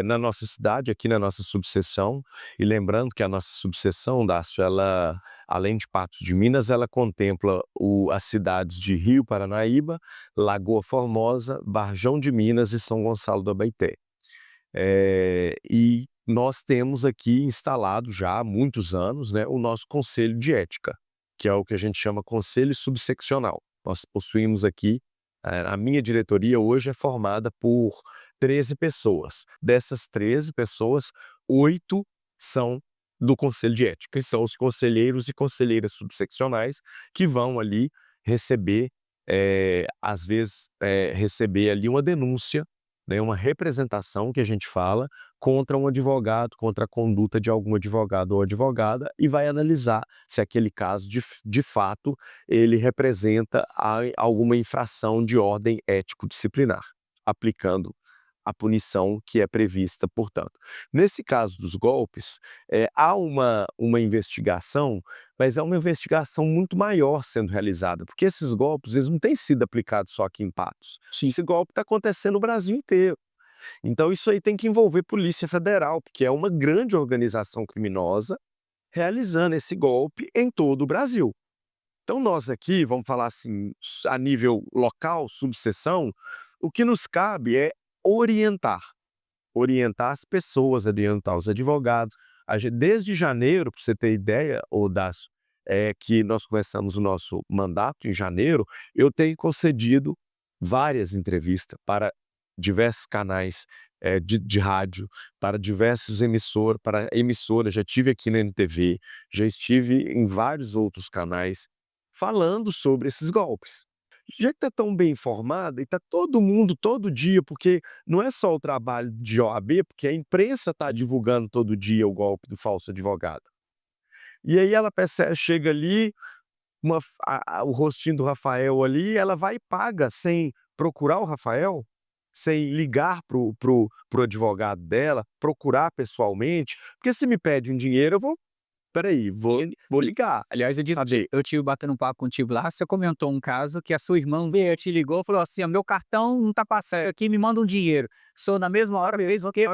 Na nossa cidade, aqui na nossa subseção, e lembrando que a nossa subseção, Dácio, ela, além de Patos de Minas, ela contempla as cidades de Rio Paranaíba, Lagoa Formosa, Varjão de Minas e São Gonçalo do Abaeté. E nós temos aqui instalado já há muitos anos, né, o nosso Conselho de Ética, que é o que a gente chama Conselho Subseccional. Nós possuímos aqui, a minha diretoria hoje é formada por 13 pessoas. Dessas 13 pessoas, 8 são do Conselho de Ética, que são os conselheiros e conselheiras subseccionais que vão ali receber às vezes, receber ali uma denúncia, né, uma representação que a gente fala, contra um advogado, contra a conduta de algum advogado ou advogada, e vai analisar se aquele caso de fato ele representa alguma infração de ordem ético-disciplinar, aplicando a punição que é prevista, portanto. Nesse caso dos golpes, há uma investigação, mas é uma investigação muito maior sendo realizada, porque esses golpes eles não têm sido aplicados só aqui em Patos. Esse golpe está acontecendo no Brasil inteiro. Então isso aí tem que envolver Polícia Federal, porque é uma grande organização criminosa realizando esse golpe em todo o Brasil. Então nós aqui, vamos falar assim, a nível local, subseção, o que nos cabe é orientar. Orientar as pessoas, orientar os advogados. Desde janeiro, para você ter ideia, Dácio, que nós começamos o nosso mandato em janeiro, eu tenho concedido várias entrevistas para diversos canais de rádio, para diversos para emissoras, já estive aqui na NTV, já estive em vários outros canais, falando sobre esses golpes. Já que está tão bem informada e está todo mundo, todo dia, porque não é só o trabalho de OAB, porque a imprensa está divulgando todo dia o golpe do falso advogado. E aí ela chega ali, o rostinho do Rafael ali, ela vai e paga sem procurar o Rafael, sem ligar pro advogado dela, procurar pessoalmente, porque se me pede um dinheiro, eu vou peraí, vou ligar. Aliás, eu tive batendo um papo contigo lá, você comentou um caso que a sua irmã veio, te ligou, falou assim: "Ó, meu cartão não tá passando aqui, me manda um dinheiro". Sou na mesma hora, beleza, ok,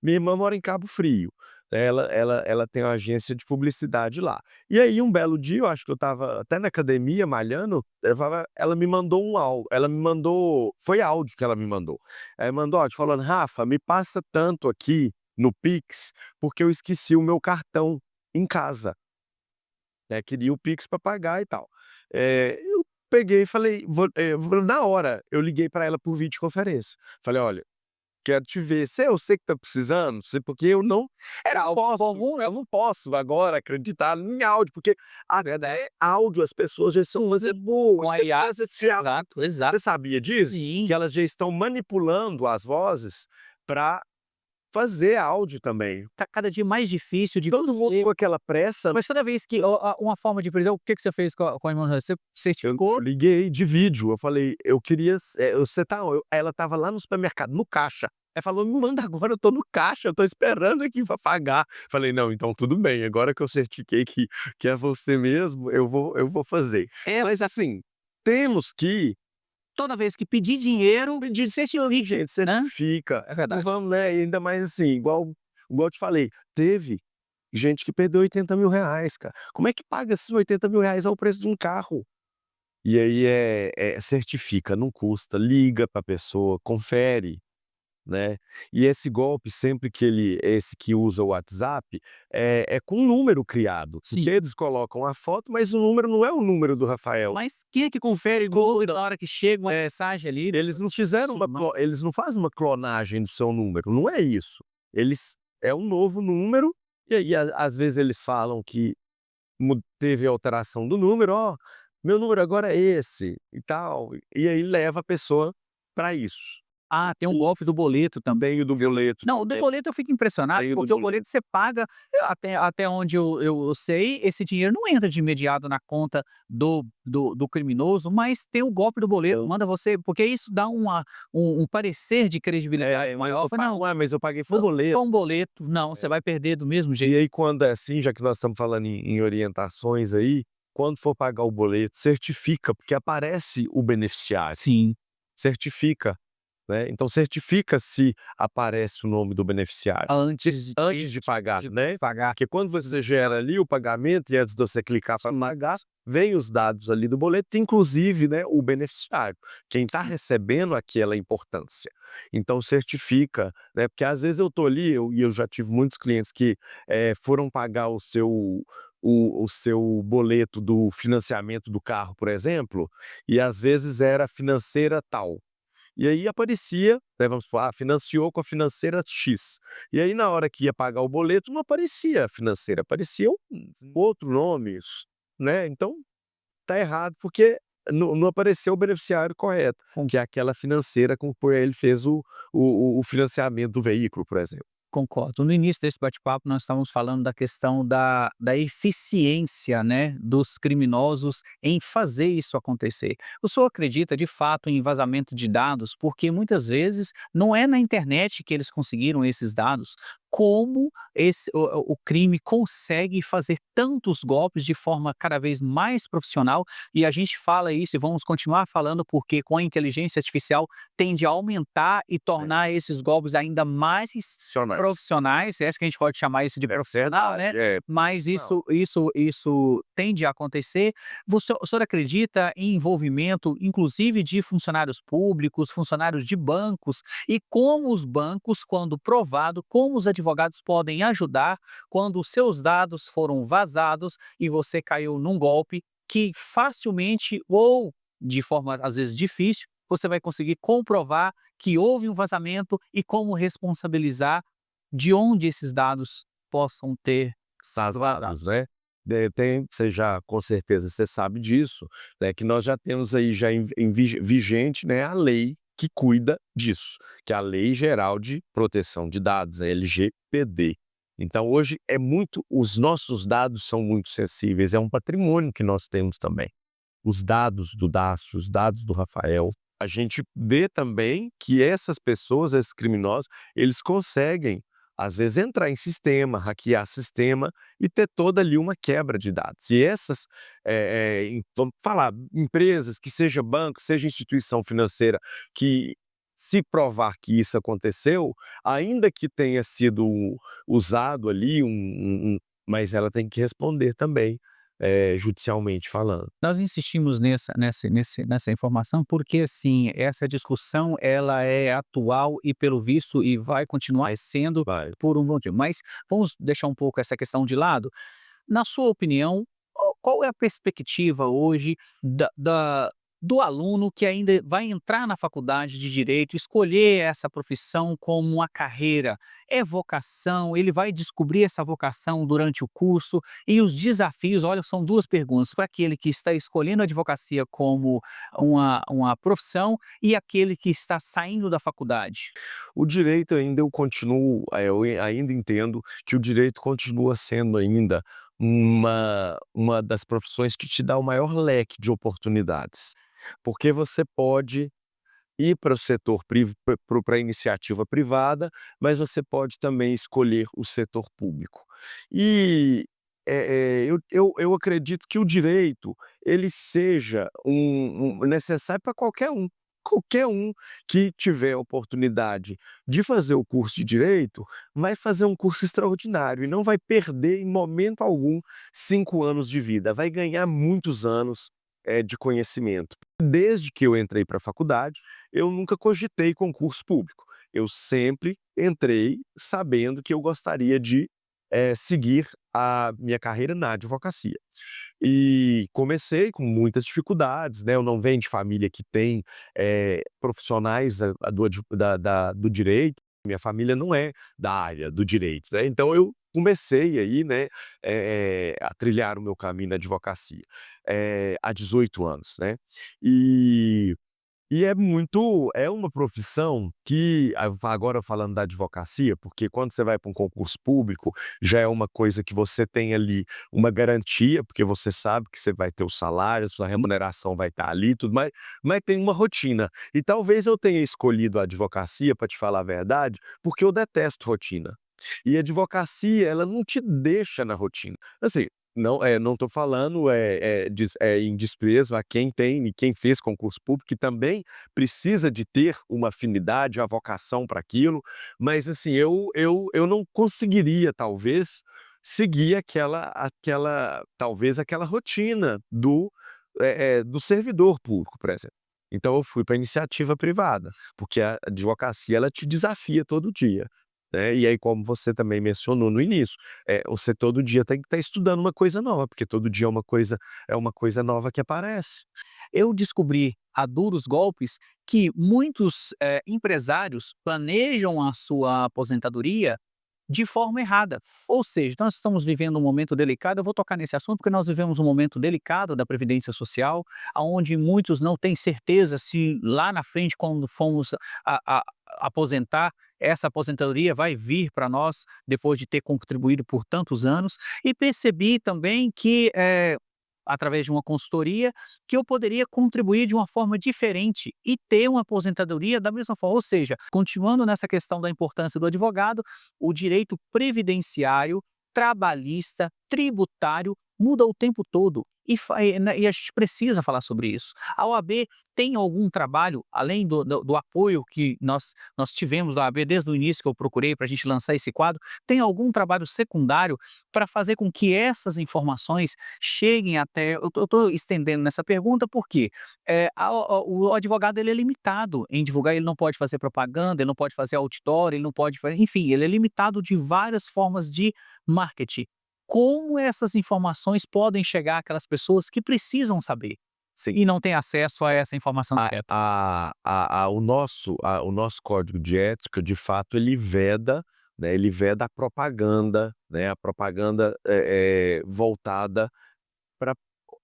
Minha irmã mora em Cabo Frio. Ela tem uma agência de publicidade lá. E aí, um belo dia, eu acho que eu estava até na academia malhando, ela me mandou foi áudio que ela me mandou. Ela mandou áudio falando: "Rafa, me passa tanto aqui no Pix, porque eu esqueci o meu cartão em casa, né, queria o Pix para pagar e tal". Eu peguei e falei, na hora, eu liguei para ela por videoconferência. Falei: "Olha, quero te ver, eu sei que tá precisando, porque eu não eu não posso agora acreditar em áudio, porque até áudio as pessoas já são com a IA, exato. Você sabia disso? Sim. Que elas já estão manipulando as vozes para fazer áudio também. Tá cada dia mais difícil de Todo mundo com aquela pressa. Mas toda vez que uma forma de prisão, o que você fez com a irmã? Você Eu certificou? liguei de vídeo, eu falei: "Eu queria ela estava lá no supermercado, no caixa. Ela falou: "Me manda agora, eu tô no caixa, eu tô esperando aqui pra pagar". Falei: "Não, então tudo bem, agora que eu certifiquei que é você mesmo, eu vou fazer". Mas assim, temos que Toda vez que pedir dinheiro, certifique, gente, né? certifica. É verdade. Não vamos, né, ainda mais assim, igual eu te falei, teve gente que perdeu R$ 80.000, cara. Como é que paga esses R$ 80.000 ao preço de um carro? E aí certifica, não custa, liga para a pessoa, confere, né. E esse golpe sempre esse que usa o WhatsApp, é com um número criado, porque eles colocam a foto, mas o número não é o número do Rafael. Mas quem é que confere gol na hora que chega uma mensagem ali? Eles não fizeram eles não fazem uma clonagem do seu número, não é isso. É um novo número, e aí às vezes eles falam que teve alteração do número, "Ó, meu número agora é esse", e tal, e aí leva a pessoa para isso. Ah, tem um golpe do boleto também. Tem o do boleto. Não, o do boleto eu fico impressionado, Tem o do porque o boleto você paga, até onde eu sei, esse dinheiro não entra de imediato na conta do criminoso, mas tem o golpe do boleto, manda você, porque isso dá um parecer de credibilidade maior. Não, mas eu paguei foi boleto. foi um boleto, não, você vai perder do mesmo E jeito. aí quando é assim, já que nós estamos falando em orientações aí, quando for pagar o boleto, certifica, porque aparece o beneficiário. Sim. Certifica, né. Então certifica se aparece o nome do beneficiário. Antes de pagar, né. pagar. Porque quando você gera ali o pagamento e antes de você clicar para pagar, vem os dados ali do boleto, inclusive, né, o beneficiário, quem está recebendo aquela importância. Então certifica, né, porque às vezes eu tô ali, e eu já tive muitos clientes que foram pagar o seu boleto do financiamento do carro, por exemplo, e às vezes era financeira tal. E aí aparecia, né, vamos falar, financiou com a financeira X. E aí na hora que ia pagar o boleto não aparecia a financeira, aparecia outro nome, né. Então tá errado, porque não apareceu o beneficiário correto, que é aquela financeira com que ele fez o financiamento do veículo, por exemplo. Concordo. No início desse bate-papo, nós estávamos falando da questão da eficiência, né, dos criminosos em fazer isso acontecer. O senhor acredita, de fato, em vazamento de dados? Porque muitas vezes não é na internet que eles conseguiram esses dados. Como o crime consegue fazer tantos golpes de forma cada vez mais profissional? E a gente fala isso e vamos continuar falando porque com a inteligência artificial tende a aumentar e tornar esses golpes ainda mais profissionais, acho que a gente pode chamar isso de profissional, né? Mas isso tende a acontecer. O senhor acredita em envolvimento, inclusive, de funcionários públicos, funcionários de bancos, e como os bancos, quando provado, como os advogados podem ajudar quando os seus dados foram vazados e você caiu num golpe que facilmente ou de forma às vezes difícil, você vai conseguir comprovar que houve um vazamento e como responsabilizar de onde esses dados possam ter Dados, né? Você já, com certeza, você sabe disso, né, que nós já temos aí já vigente, né, a lei que cuida disso, que é a Lei Geral de Proteção de Dados, a LGPD. Então, hoje os nossos dados são muito sensíveis, é um patrimônio que nós temos também. Os dados do Dácio, os dados do Rafael, a gente vê também que essas pessoas, esses criminosos, eles conseguem, às vezes, entrar em sistema, hackear sistema e ter toda ali uma quebra de dados. E essas, vamos falar, empresas, que seja banco, seja instituição financeira, que se provar que isso aconteceu, ainda que tenha sido usado ali, mas ela tem que responder também, judicialmente falando. Nós insistimos nessa informação porque, assim, essa discussão ela é atual e, pelo visto, e vai continuar sendo por um bom tempo. Mas vamos deixar um pouco essa questão de lado. Na sua opinião, qual é a perspectiva hoje do aluno que ainda vai entrar na faculdade de Direito, escolher essa profissão como uma carreira? É vocação? Ele vai descobrir essa vocação durante o curso? E os desafios, olha, são duas perguntas, para aquele que está escolhendo a advocacia como uma profissão e aquele que está saindo da faculdade. O direito ainda eu continuo, eu ainda entendo que o direito continua sendo ainda uma das profissões que te dá o maior leque de oportunidades. Porque você pode ir para o setor para a iniciativa privada, mas você pode também escolher o setor público. E eu acredito que o direito ele seja necessário para qualquer um. Qualquer um que tiver a oportunidade de fazer o curso de direito, vai fazer um curso extraordinário e não vai perder em momento algum 5 anos de vida, vai ganhar muitos anos de conhecimento. Desde que eu entrei para a faculdade, eu nunca cogitei concurso público. Eu sempre entrei sabendo que eu gostaria de seguir a minha carreira na advocacia. E comecei com muitas dificuldades, né? Eu não venho de família que tem profissionais do direito, minha família não é da área do direito, né? Então eu comecei aí, né, a trilhar o meu caminho na advocacia há 18 anos, né? E é uma profissão que, agora falando da advocacia, porque quando você vai para um concurso público, já é uma coisa que você tem ali uma garantia, porque você sabe que você vai ter o salário, sua remuneração vai estar ali, tudo mais, mas tem uma rotina. E talvez eu tenha escolhido a advocacia, para te falar a verdade, porque eu detesto rotina. E a advocacia, ela não te deixa na rotina. Assim, não estou falando em desprezo a quem tem e quem fez concurso público, que também precisa de ter uma afinidade, uma vocação para aquilo, mas assim, eu não conseguiria, talvez, seguir talvez aquela rotina do servidor público, por exemplo. Então eu fui para a iniciativa privada, porque a advocacia ela te desafia todo dia. Né? E aí, como você também mencionou no início, você todo dia tem que estar estudando uma coisa nova, porque todo dia é uma coisa nova que aparece. Eu descobri a duros golpes que muitos empresários planejam a sua aposentadoria de forma errada. Ou seja, nós estamos vivendo um momento delicado, eu vou tocar nesse assunto porque nós vivemos um momento delicado da previdência social, aonde muitos não têm certeza se lá na frente, quando formos aposentar, essa aposentadoria vai vir para nós depois de ter contribuído por tantos anos. E percebi também que, através de uma consultoria, que eu poderia contribuir de uma forma diferente e ter uma aposentadoria da mesma forma. Ou seja, continuando nessa questão da importância do advogado, o direito previdenciário, trabalhista, tributário muda o tempo todo. E a gente precisa falar sobre isso. A OAB tem algum trabalho, além do apoio que nós tivemos da OAB desde o início que eu procurei para a gente lançar esse quadro, tem algum trabalho secundário para fazer com que essas informações cheguem até. Eu estou estendendo nessa pergunta porque o advogado ele é limitado em divulgar, ele não pode fazer propaganda, ele não pode fazer outdoor, ele não pode fazer. Enfim, ele é limitado de várias formas de marketing. Como essas informações podem chegar àquelas pessoas que precisam saber e não têm acesso a essa informação direta? O nosso código de ética, de fato, ele veda, né, ele veda a propaganda, né, a propaganda voltada para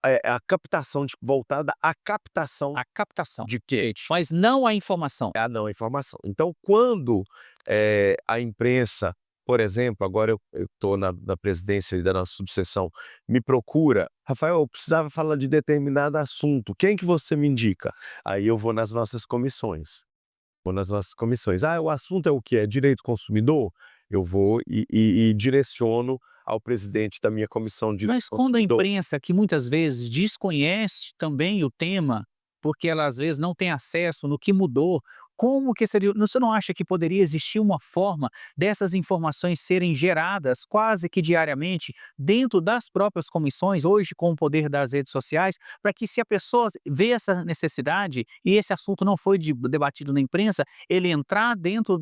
a captação voltada à captação A captação de mas não a informação. não, a informação. Então, quando a imprensa, por exemplo, agora eu estou na presidência da nossa subseção, me procura, Rafael, eu precisava falar de determinado assunto, quem que você me indica? Aí eu vou nas nossas comissões. O assunto é o quê? É direito do consumidor? Eu vou e direciono ao presidente da minha comissão de direito Mas do quando a consumidor. imprensa, que muitas vezes desconhece também o tema, porque ela às vezes não tem acesso no que mudou, como que seria? Você não acha que poderia existir uma forma dessas informações serem geradas quase que diariamente dentro das próprias comissões, hoje com o poder das redes sociais, para que se a pessoa vê essa necessidade e esse assunto não foi debatido na imprensa, ele entrar dentro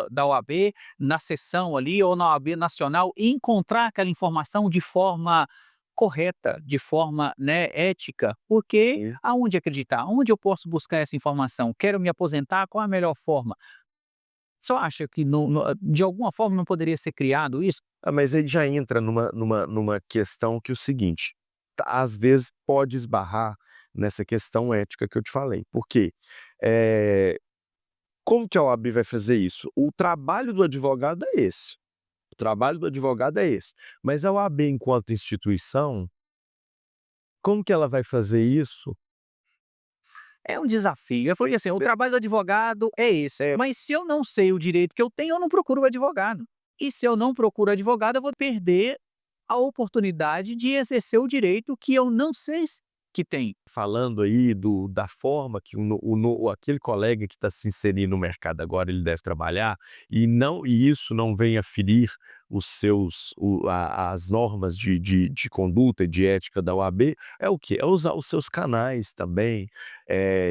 da OAB, na sessão ali, ou na OAB nacional, e encontrar aquela informação de forma correta, de forma, né, ética, porque Sim. aonde acreditar? Onde eu posso buscar essa informação? Quero me aposentar, qual a melhor forma? Você acha que de alguma forma não poderia ser criado isso? Mas aí já entra numa questão que é o seguinte, às vezes pode esbarrar nessa questão ética que eu te falei. Por quê? Como que a OAB vai fazer isso? O trabalho do advogado é esse. Mas a OAB, enquanto instituição, como que ela vai fazer isso? É um desafio. Eu falei assim, o trabalho do advogado é esse, mas se eu não sei o direito que eu tenho, eu não procuro o advogado. E se eu não procuro advogado, eu vou perder a oportunidade de exercer o direito que eu não sei que tem. Falando aí da forma que aquele colega que está se inserindo no mercado agora, ele deve trabalhar, e isso não venha ferir as normas de conduta e de ética da OAB, é o quê? É usar os seus canais também,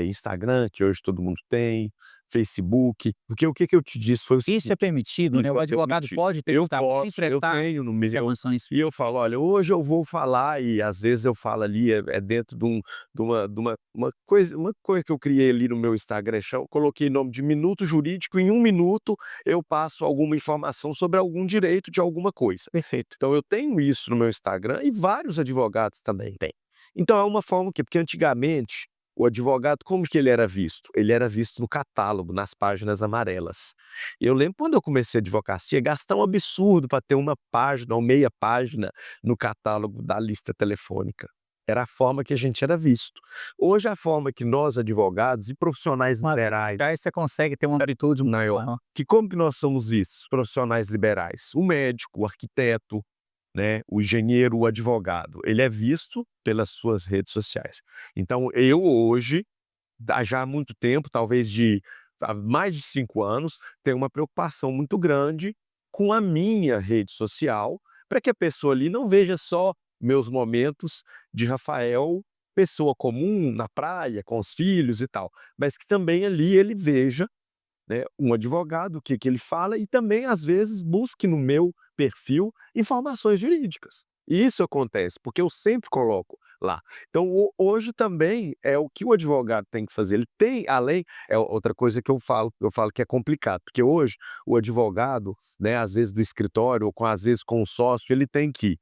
Instagram, que hoje todo mundo tem, Facebook, porque o que eu te disse foi o seguinte. Isso é permitido, né? O advogado pode ter eu enfrentar tenho no meu, situações. e eu falo, olha, hoje eu vou falar, e às vezes eu falo ali, dentro de uma coisa que eu criei ali no meu Instagram, eu coloquei nome de Minuto Jurídico, em 1 minuto eu passo alguma informação sobre algum direito de alguma coisa. Perfeito. Então eu tenho isso no meu Instagram e vários advogados também têm. Então é uma forma porque antigamente o advogado, como que ele era visto? Ele era visto no catálogo, nas páginas amarelas. Eu lembro quando eu comecei a advocacia, gastar um absurdo para ter uma página ou meia página no catálogo da lista telefônica. Era a forma que a gente era visto. Hoje a forma que nós, advogados e profissionais liberais, Aí você consegue ter uma amplitude maior. como que nós somos vistos, profissionais liberais? O médico, o arquiteto, né, o engenheiro, o advogado, ele é visto pelas suas redes sociais. Então, eu hoje, já há muito tempo, talvez há mais de 5 anos, tenho uma preocupação muito grande com a minha rede social, para que a pessoa ali não veja só meus momentos de Rafael, pessoa comum, na praia, com os filhos e tal, mas que também ali ele veja, né, um advogado, o que ele fala, e também, às vezes, busque no meu perfil informações jurídicas. E isso acontece, porque eu sempre coloco lá. Então, hoje também é o que o advogado tem que fazer. Ele tem, além, é outra coisa que eu falo que é complicado, porque hoje o advogado, né, às vezes do escritório, ou às vezes com o sócio, ele tem que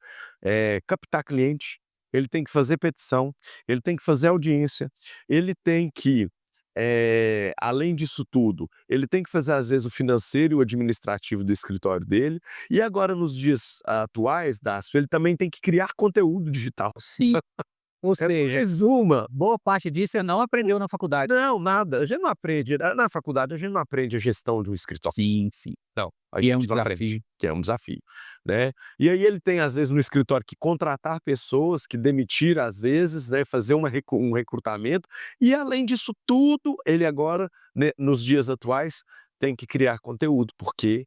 captar cliente, ele tem que fazer petição, ele tem que fazer audiência, ele tem que, além disso tudo, ele tem que fazer, às vezes, o financeiro e o administrativo do escritório dele, e agora, nos dias atuais, Dácio, ele também tem que criar conteúdo digital. Sim. Ou seja, Resuma. boa parte disso você não aprendeu na faculdade. Não, nada. A gente não aprende. Na faculdade, a gente não aprende a gestão de um escritório. Sim, sim. Não. A E é um gente não aprende, desafio. que é um desafio, né? E aí ele tem, às vezes, no escritório que contratar pessoas, que demitir, às vezes, né? Fazer um recrutamento. E, além disso tudo, ele agora, né, nos dias atuais, tem que criar conteúdo, porque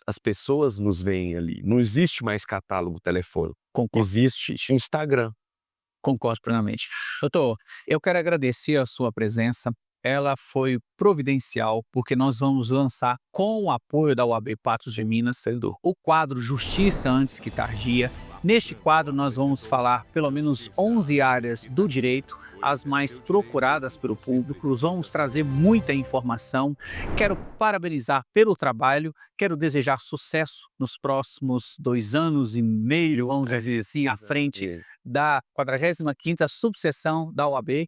as pessoas nos veem ali. Não existe mais catálogo telefônico. Concordo. Existe Instagram. Concordo plenamente. Doutor, eu quero agradecer a sua presença. Ela foi providencial, porque nós vamos lançar, com o apoio da UAB Patos de Minas, o quadro Justiça Antes que Tardia. Neste quadro, nós vamos falar pelo menos 11 áreas do direito, as mais procuradas pelo público. Vamos trazer muita informação. Quero parabenizar pelo trabalho, quero desejar sucesso nos próximos 2 anos e meio, vamos dizer assim, à frente da 45ª subseção da UAB.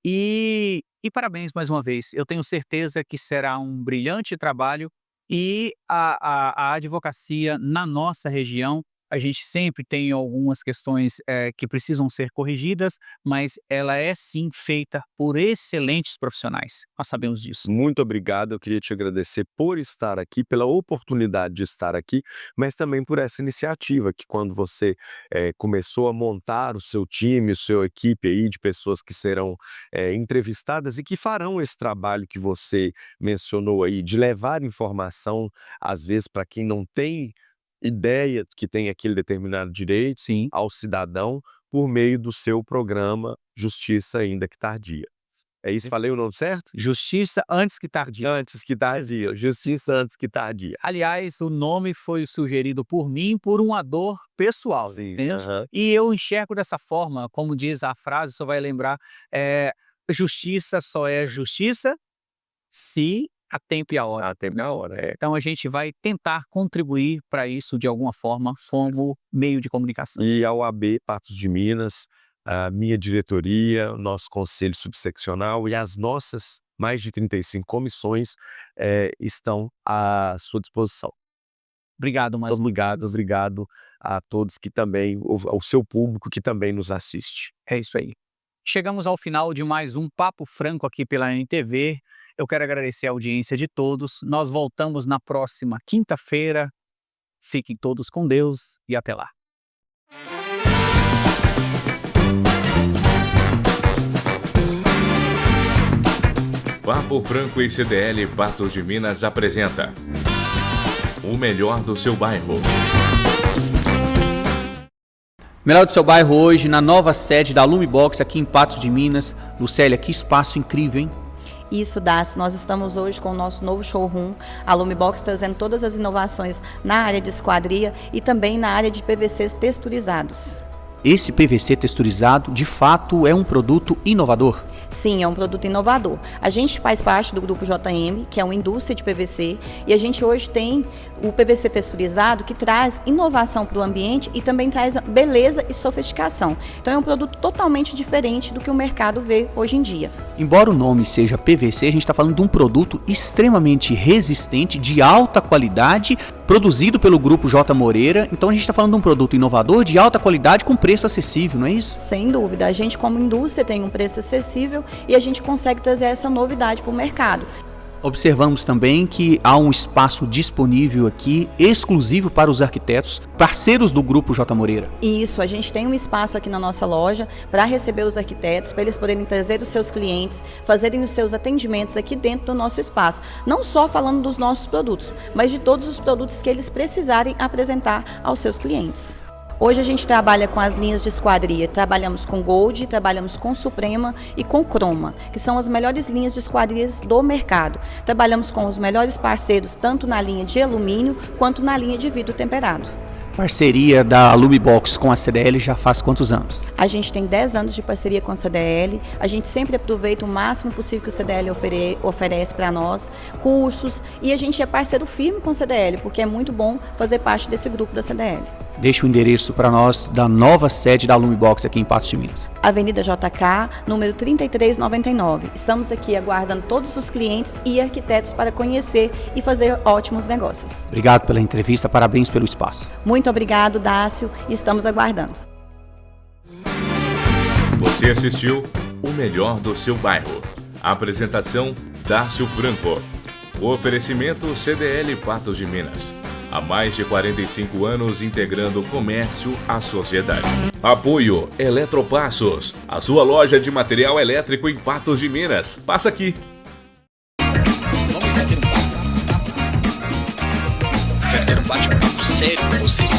E parabéns mais uma vez. Eu tenho certeza que será um brilhante trabalho e a advocacia na nossa região, a gente sempre tem algumas questões que precisam ser corrigidas, mas ela é sim feita por excelentes profissionais. Nós sabemos disso. Muito obrigado, eu queria te agradecer por estar aqui, pela oportunidade de estar aqui, mas também por essa iniciativa que, quando você começou a montar o seu time, a sua equipe aí de pessoas que serão entrevistadas e que farão esse trabalho que você mencionou aí, de levar informação, às vezes, para quem não tem ideia que tem aquele determinado direito, Sim. ao cidadão, por meio do seu programa Justiça Ainda que Tardia. É isso? Falei o nome certo? Justiça Antes que Tardia. Antes que tardia. Justiça Antes que Tardia. Aliás, o nome foi sugerido por mim por uma dor pessoal. Sim. Entende? Aham. E eu enxergo dessa forma, como diz a frase, você vai lembrar, justiça só é justiça se a tempo e a hora. A tempo e a hora, Então a gente vai tentar contribuir para isso de alguma forma como meio de comunicação. E a UAB Patos de Minas, a minha diretoria, o nosso conselho subseccional e as nossas mais de 35 comissões estão à sua disposição. Obrigado, mais Obrigado a todos que também, ao seu público que também nos assiste. É isso aí. Chegamos ao final de mais um Papo Franco aqui pela NTV. Eu quero agradecer a audiência de todos. Nós voltamos na próxima quinta-feira. Fiquem todos com Deus e até lá. Papo Franco e CDL Patos de Minas apresenta o melhor do seu bairro. Melhor do seu bairro hoje, na nova sede da Lumibox aqui em Patos de Minas. Lucélia, que espaço incrível, hein? Isso, Dácio. Nós estamos hoje com o nosso novo showroom, a Lumibox, trazendo todas as inovações na área de esquadria e também na área de PVCs texturizados. Esse PVC texturizado, de fato, é um produto inovador. Sim, é um produto inovador. A gente faz parte do grupo JM, que é uma indústria de PVC, e a gente hoje tem o PVC texturizado que traz inovação para o ambiente e também traz beleza e sofisticação. Então é um produto totalmente diferente do que o mercado vê hoje em dia. Embora o nome seja PVC, a gente está falando de um produto extremamente resistente, de alta qualidade, produzido pelo grupo J. Moreira. Então a gente está falando de um produto inovador, de alta qualidade, com preço acessível, não é isso? Sem dúvida. A gente, como indústria, tem um preço acessível e a gente consegue trazer essa novidade para o mercado. Observamos também que há um espaço disponível aqui, exclusivo para os arquitetos, parceiros do Grupo J. Moreira. Isso, a gente tem um espaço aqui na nossa loja para receber os arquitetos, para eles poderem trazer os seus clientes, fazerem os seus atendimentos aqui dentro do nosso espaço. Não só falando dos nossos produtos, mas de todos os produtos que eles precisarem apresentar aos seus clientes. Hoje a gente trabalha com as linhas de esquadria, trabalhamos com Gold, trabalhamos com Suprema e com Croma, que são as melhores linhas de esquadrias do mercado. Trabalhamos com os melhores parceiros tanto na linha de alumínio quanto na linha de vidro temperado. parceria da Lumibox com a CDL já faz quantos anos? A gente tem 10 anos de parceria com a CDL, a gente sempre aproveita o máximo possível que o CDL oferece para nós, cursos, e a gente é parceiro firme com a CDL, porque é muito bom fazer parte desse grupo da CDL. Deixa o endereço para nós da nova sede da Lumibox aqui em Patos de Minas. Avenida JK, número 3399. Estamos aqui aguardando todos os clientes e arquitetos para conhecer e fazer ótimos negócios. Obrigado pela entrevista, parabéns pelo espaço. Muito obrigado, Dácio, e estamos aguardando. Você assistiu O Melhor do Seu Bairro. A apresentação, Dácio Franco. O oferecimento CDL Patos de Minas. Há mais de 45 anos integrando o comércio à sociedade. Apoio Eletropassos, a sua loja de material elétrico em Patos de Minas. Passa aqui. Quero ter um bate-papo sério com vocês.